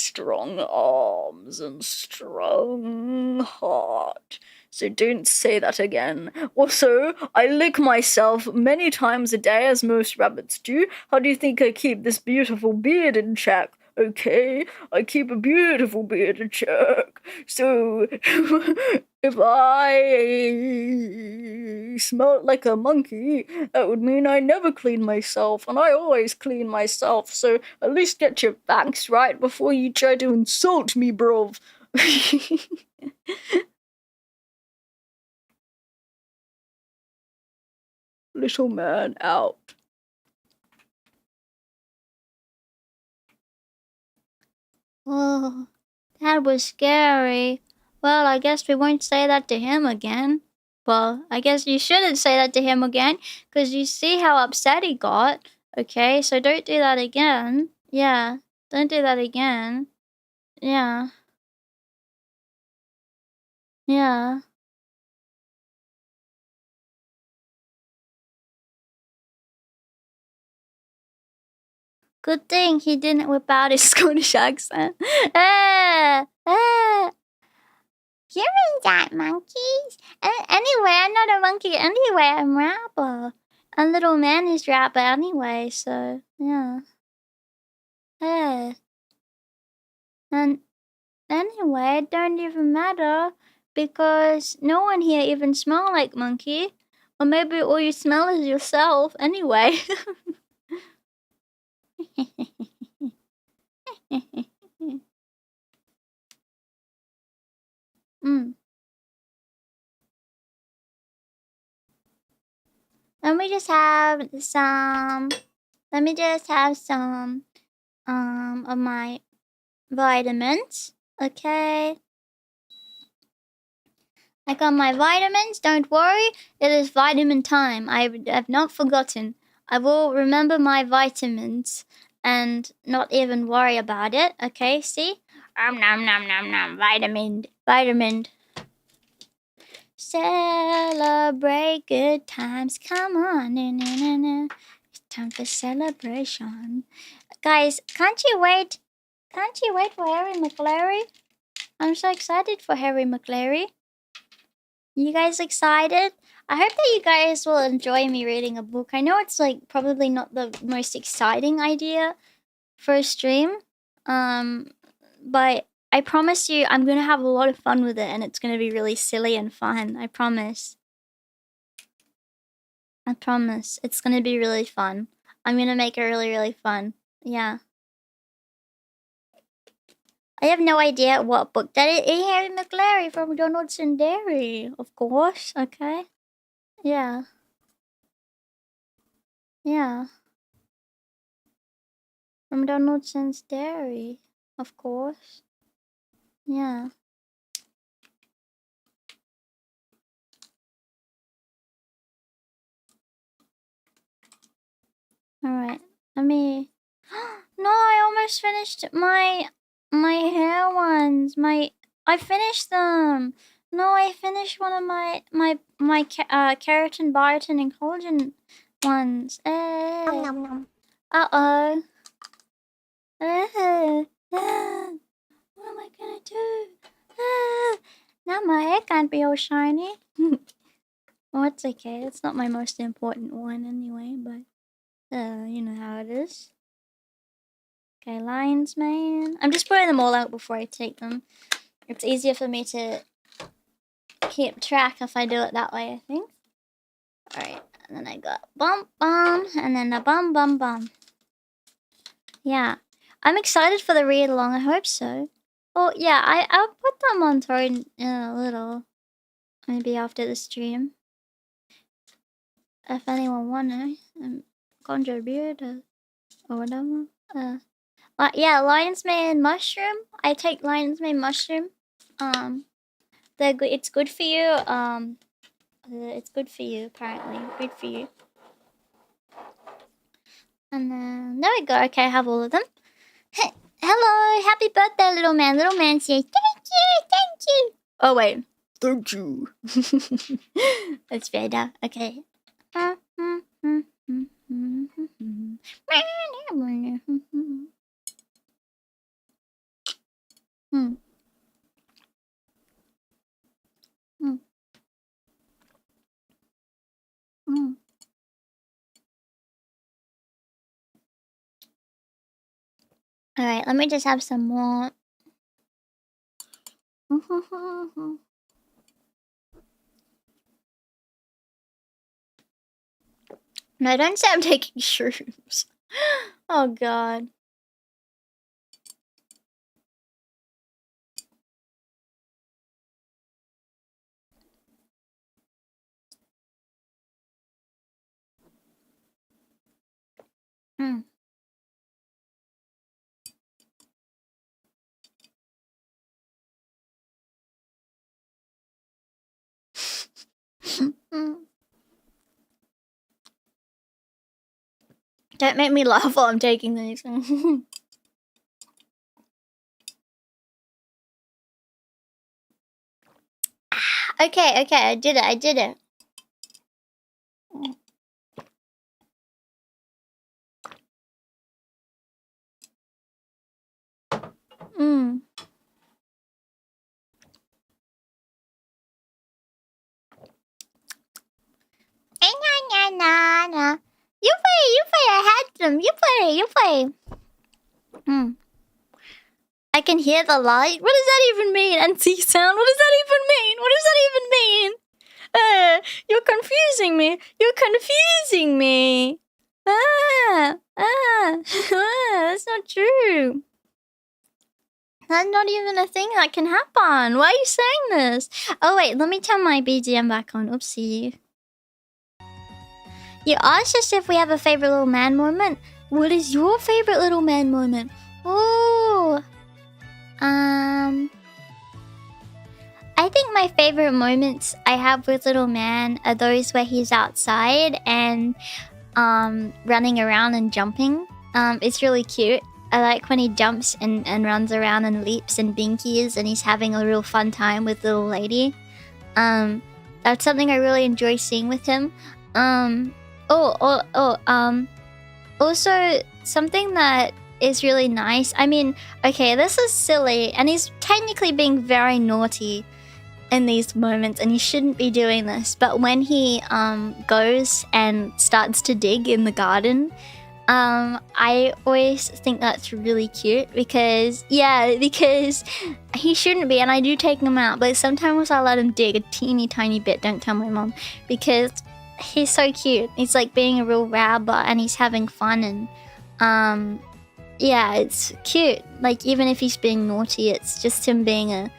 arms and strong heart. So don't say that again. Also, I lick myself many times a day, as most rabbits do. How do you think I keep this beautiful beard in check? Okay, I keep a beautiful beard in check. So, if I smelled like a monkey, that would mean I never clean myself, and I always clean myself. So, at least get your facts right before you try to insult me, bruv. Little man out. Oh, that was scary. Well, I guess we won't say that to him again. Well, I guess you shouldn't say that to him again, because you see how upset he got. Okay, so don't do that again. Yeah, don't do that again. Yeah. Yeah. Good thing he didn't whip out his Scottish accent. Humans aren't monkeys. Anyway, I'm not a monkey anyway, I'm Rabba. A little man is Rabba anyway, so, yeah. And anyway, it don't even matter, because no one here even smell like monkey. Or maybe all you smell is yourself, anyway. Let me just have some of my vitamins, okay? I got my vitamins, don't worry, it is vitamin time. I have not forgotten. I will remember my vitamins and not even worry about it, okay? See? Nom nom nom, vitamin. Celebrate good times, come on, It's time for celebration. Guys, can't you wait Can't you wait for Harry McClary? I'm so excited for Harry McClary. You guys excited? I hope that you guys will enjoy me reading a book. I know it's like probably not the most exciting idea for a stream. But I promise you I'm gonna have a lot of fun with it and it's gonna be really silly and fun. I promise. I promise. It's gonna be really fun. I'm gonna make it really, really fun. Yeah. I have no idea what book that is. Harry McClary from Donaldson Dairy. Of course, okay. Yeah. Yeah. From Donaldson's Dairy. Of course. Yeah. Alright. Let me... No, I almost finished my hair ones. I finished them. No, I finished one of my keratin, biotin, and collagen ones. Uh-oh. What am I gonna do? Now my hair can't be all shiny. Well, it's okay. It's not my most important one anyway, but you know how it is. Okay, lines, man. I'm just putting them all out before I take them. It's easier for me to keep track if I do it that way, I think. Alright, and then I got bum bum, and then a bum bum bum. Yeah, I'm excited for the read along. I hope so. Oh yeah, I'll put them on Torrent in a little, maybe after the stream. If anyone wanna contribute or whatever. Yeah, lion's mane mushroom. I take lion's mane mushroom. They're good. It's good for you. It's good for you apparently. Good for you. And then there we go. Okay, I have all of them. Hello, happy birthday, little man. Little man says thank you. Oh wait, Thank you. that's better. Okay. Alright, let me just have some more. No, don't say I'm taking shrooms. Oh god. Don't make me laugh while I'm taking these. Okay, I did it. You play, I had them. You play. I can hear the light. What does that even mean? And see sound? What does that even mean? You're confusing me. That's not true. That's not even a thing that can happen. Why are you saying this? Oh wait, let me turn my BGM back on. Oopsie. You asked us if we have a favorite little man moment. What is your favorite little man moment? Oh, I think my favorite moments I have with little man are those where he's outside and running around and jumping. It's really cute. I like when he jumps and runs around and leaps and binkies and he's having a real fun time with little lady. That's something I really enjoy seeing with him. Also something that is really nice. I mean, okay, this is silly, and he's technically being very naughty in these moments, and he shouldn't be doing this. But when he goes and starts to dig in the garden, I always think that's really cute because he shouldn't be, and I do take him out, but sometimes I let him dig a teeny tiny bit. Don't tell my mom, because he's so cute. He's like being a real rabba, and he's having fun, and yeah, it's cute. Like, even if he's being naughty, it's just him being a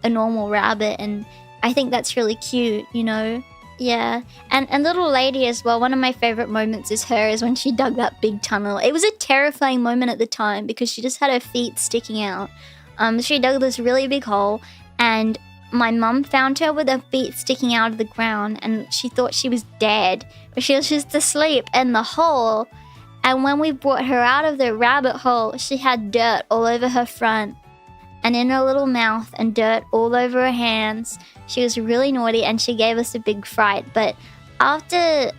normal rabbit, and I think that's really cute, you know? Yeah. And little lady as well, one of my favorite moments is when she dug that big tunnel. It was a terrifying moment at the time because she just had her feet sticking out. She dug this really big hole, and my mum found her with her feet sticking out of the ground, and she thought she was dead, but she was just asleep in the hole. And when we brought her out of the rabbit hole, she had dirt all over her front and in her little mouth, and dirt all over her hands. She was really naughty, and she gave us a big fright. But after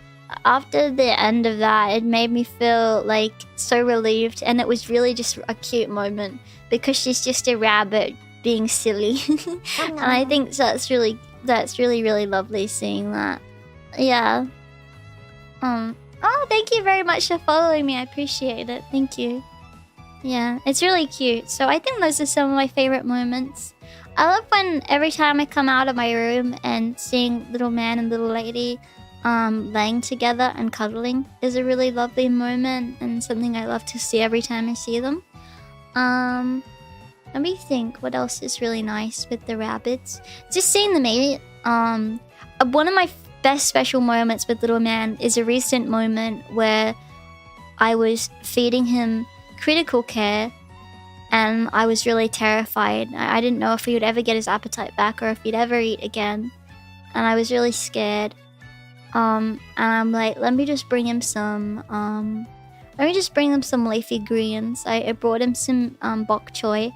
the end of that, it made me feel like so relieved, and it was really just a cute moment because she's just a rabbit being silly. And I think that's really really lovely seeing that. Yeah. Oh, thank you very much for following me. I appreciate it. Thank you. Yeah, it's really cute. So I think those are some of my favorite moments. I love when every time I come out of my room and seeing little man and little lady laying together and cuddling is a really lovely moment, and something I love to see every time I see them. Let me think what else is really nice with the rabbits. Just seeing them eat. One of my best special moments with little man is a recent moment where I was feeding him critical care, and I was really terrified. I didn't know if he would ever get his appetite back or if he'd ever eat again, and I was really scared. And I'm like, let me just bring him some leafy greens. I brought him some bok choy,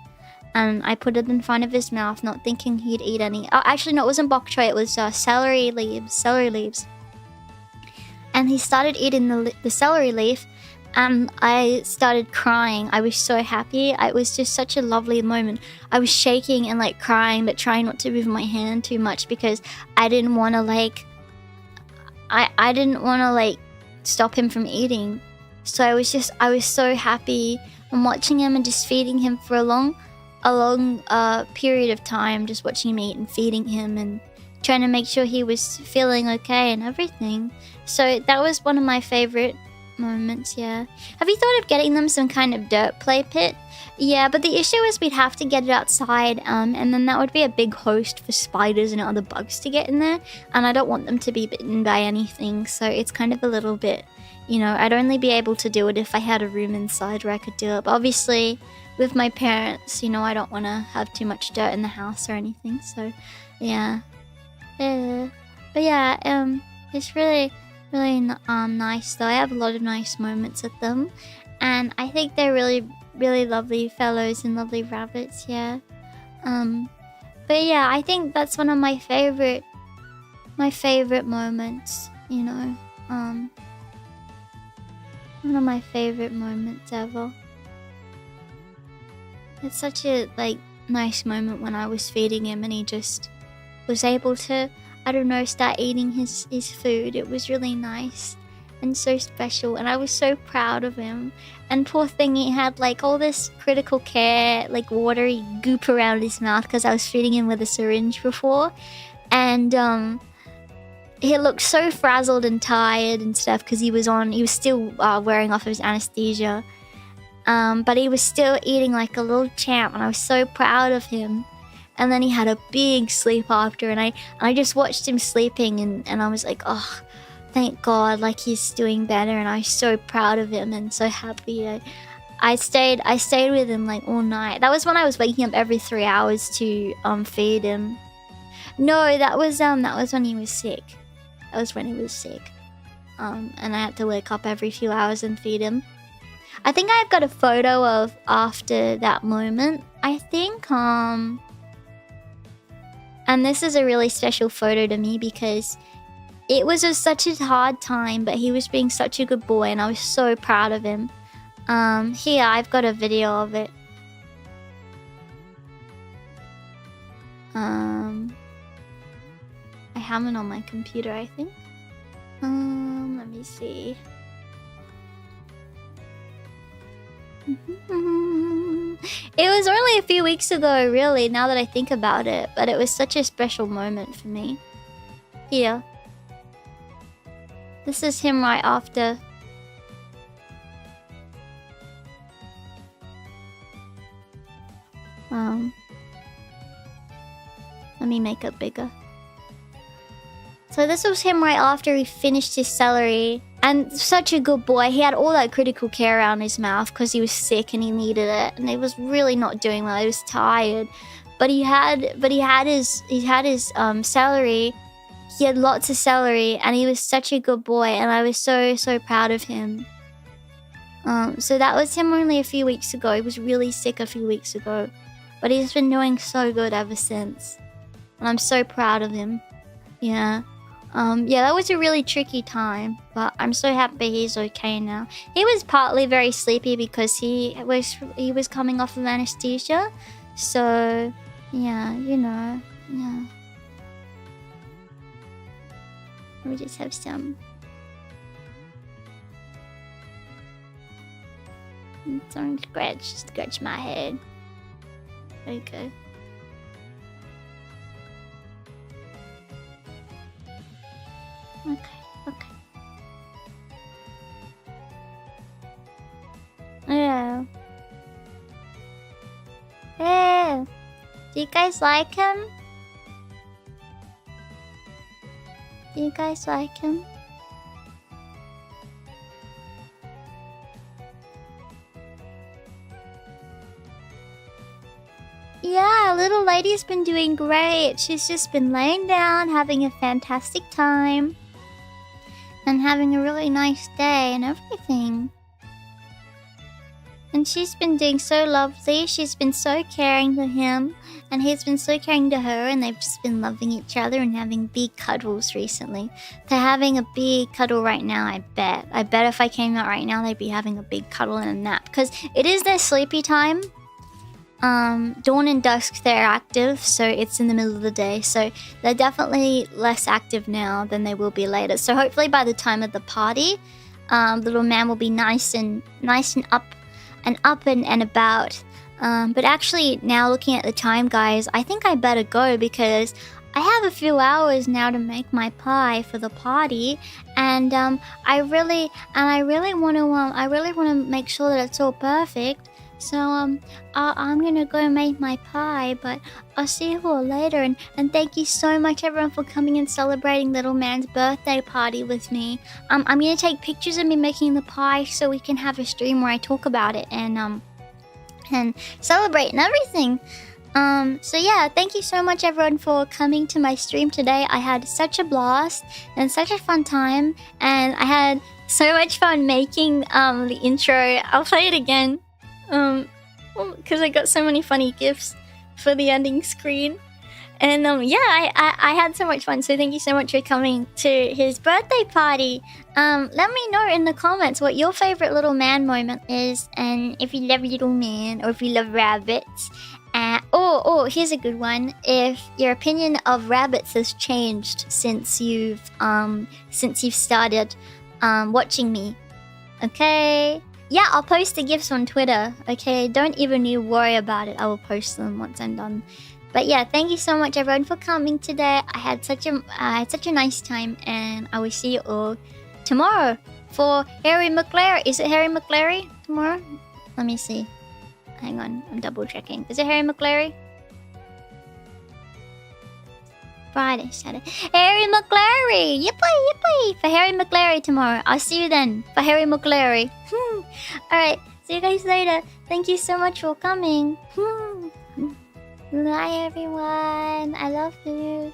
and I put it in front of his mouth, not thinking he'd eat any. Oh, actually, no, it wasn't bok choy. It was celery leaves. And he started eating the celery leaf, and I started crying. I was so happy. It was just such a lovely moment. I was shaking and like crying, but trying not to move my hand too much because I didn't want to stop him from eating. So I was so happy. I'm watching him and just feeding him for a long period of time, just watching him eat and feeding him and trying to make sure he was feeling okay and everything. So that was one of my favorite moments. Yeah. Have you thought of getting them some kind of dirt play pit? Yeah, but the issue is we'd have to get it outside, and then that would be a big host for spiders and other bugs to get in there, and I don't want them to be bitten by anything, so it's kind of a little bit, you know, I'd only be able to do it if I had a room inside where I could do it. But obviously with my parents, you know, I don't want to have too much dirt in the house or anything, so yeah. But yeah, it's really nice though. I have a lot of nice moments with them, and I think they're really lovely fellows and lovely rabbits. Yeah. But yeah, I think that's one of my favorite moments, you know. One of my favorite moments ever. It's such a nice moment when I was feeding him and he just was able to, I don't know, start eating his food. It was really nice and so special, and I was so proud of him. And poor thing, he had all this critical care, watery goop around his mouth because I was feeding him with a syringe before, and he looked so frazzled and tired and stuff because he was still wearing off his anesthesia, but he was still eating like a little champ, and I was so proud of him. And then he had a big sleep after, and I just watched him sleeping, and I was like, oh, thank God, he's doing better, and I was so proud of him and so happy. I stayed with him all night. That was when I was waking up every 3 hours to feed him. No, that was when he was sick. That was when he was sick. And I had to wake up every few hours and feed him. I think I've got a photo of after that moment, I think. And this is a really special photo to me because it was such a hard time, but he was being such a good boy, and I was so proud of him. Here, I've got a video of it. I have it on my computer, I think. Let me see. It was only a few weeks ago, really, now that I think about it. But it was such a special moment for me. Here. This is him right after. Let me make it bigger. So this was him right after he finished his celery. And such a good boy. He had all that critical care around his mouth because he was sick and he needed it. And he was really not doing well. He was tired. But he had his celery. He had lots of celery and he was such a good boy. And I was so proud of him. So that was him only a few weeks ago. He was really sick a few weeks ago. But he's been doing so good ever since. And I'm so proud of him. Yeah. Yeah, that was a really tricky time, but I'm so happy he's okay now. He was partly very sleepy because he was coming off of anesthesia. So, yeah, you know, yeah. Let me just have some. Don't scratch my head. Okay. Okay. Yeah. Yeah. Do you guys like him? Do you guys like him? Yeah, little lady's been doing great. She's just been laying down, having a fantastic time. And having a really nice day and everything. And she's been doing so lovely. She's been so caring to him. And he's been so caring to her. And they've just been loving each other and having big cuddles recently. They're having a big cuddle right now, I bet. I bet if I came out right now, they'd be having a big cuddle and a nap. Because it is their sleepy time. Dawn and dusk they're active, so it's in the middle of the day, so they're definitely less active now than they will be later. So hopefully by the time of the party, little man will be nice and up and about. But actually now looking at the time, guys, I think I better go because I have a few hours now to make my pie for the party, and I really want to make sure that it's all perfect. So I'm gonna go make my pie, but I'll see you all later. And thank you so much, everyone, for coming and celebrating little man's birthday party with me. I'm gonna take pictures of me making the pie so we can have a stream where I talk about it and celebrate and everything. So yeah, thank you so much, everyone, for coming to my stream today. I had such a blast and such a fun time, and I had so much fun making the intro. I'll play it again. Because I got so many funny gifts for the ending screen. And yeah, I had so much fun. So thank you so much for coming to his birthday party. Let me know in the comments what your favorite little man moment is, and if you love little man or if you love rabbits. Oh, here's a good one. If your opinion of rabbits has changed since you've started watching me. Okay. Yeah, I'll post the gifts on Twitter, okay? Don't even you worry about it. I will post them once I'm done. But yeah, thank you so much, everyone, for coming today. I had such a nice time, and I will see you all tomorrow for Harry McClary. Is it Harry McClary tomorrow? Let me see. Hang on, I'm double checking. Is it Harry McClary? Friday, Saturday. Harry McClary! Yippee! For Harry McClary tomorrow. I'll see you then for Harry McClary. Alright, see you guys later. Thank you so much for coming. Bye, everyone. I love you.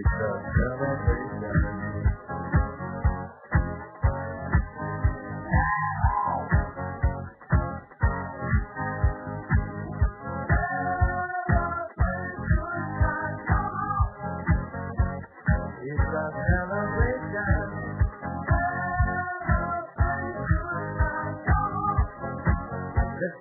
It's a celebration. It's a celebration. Let's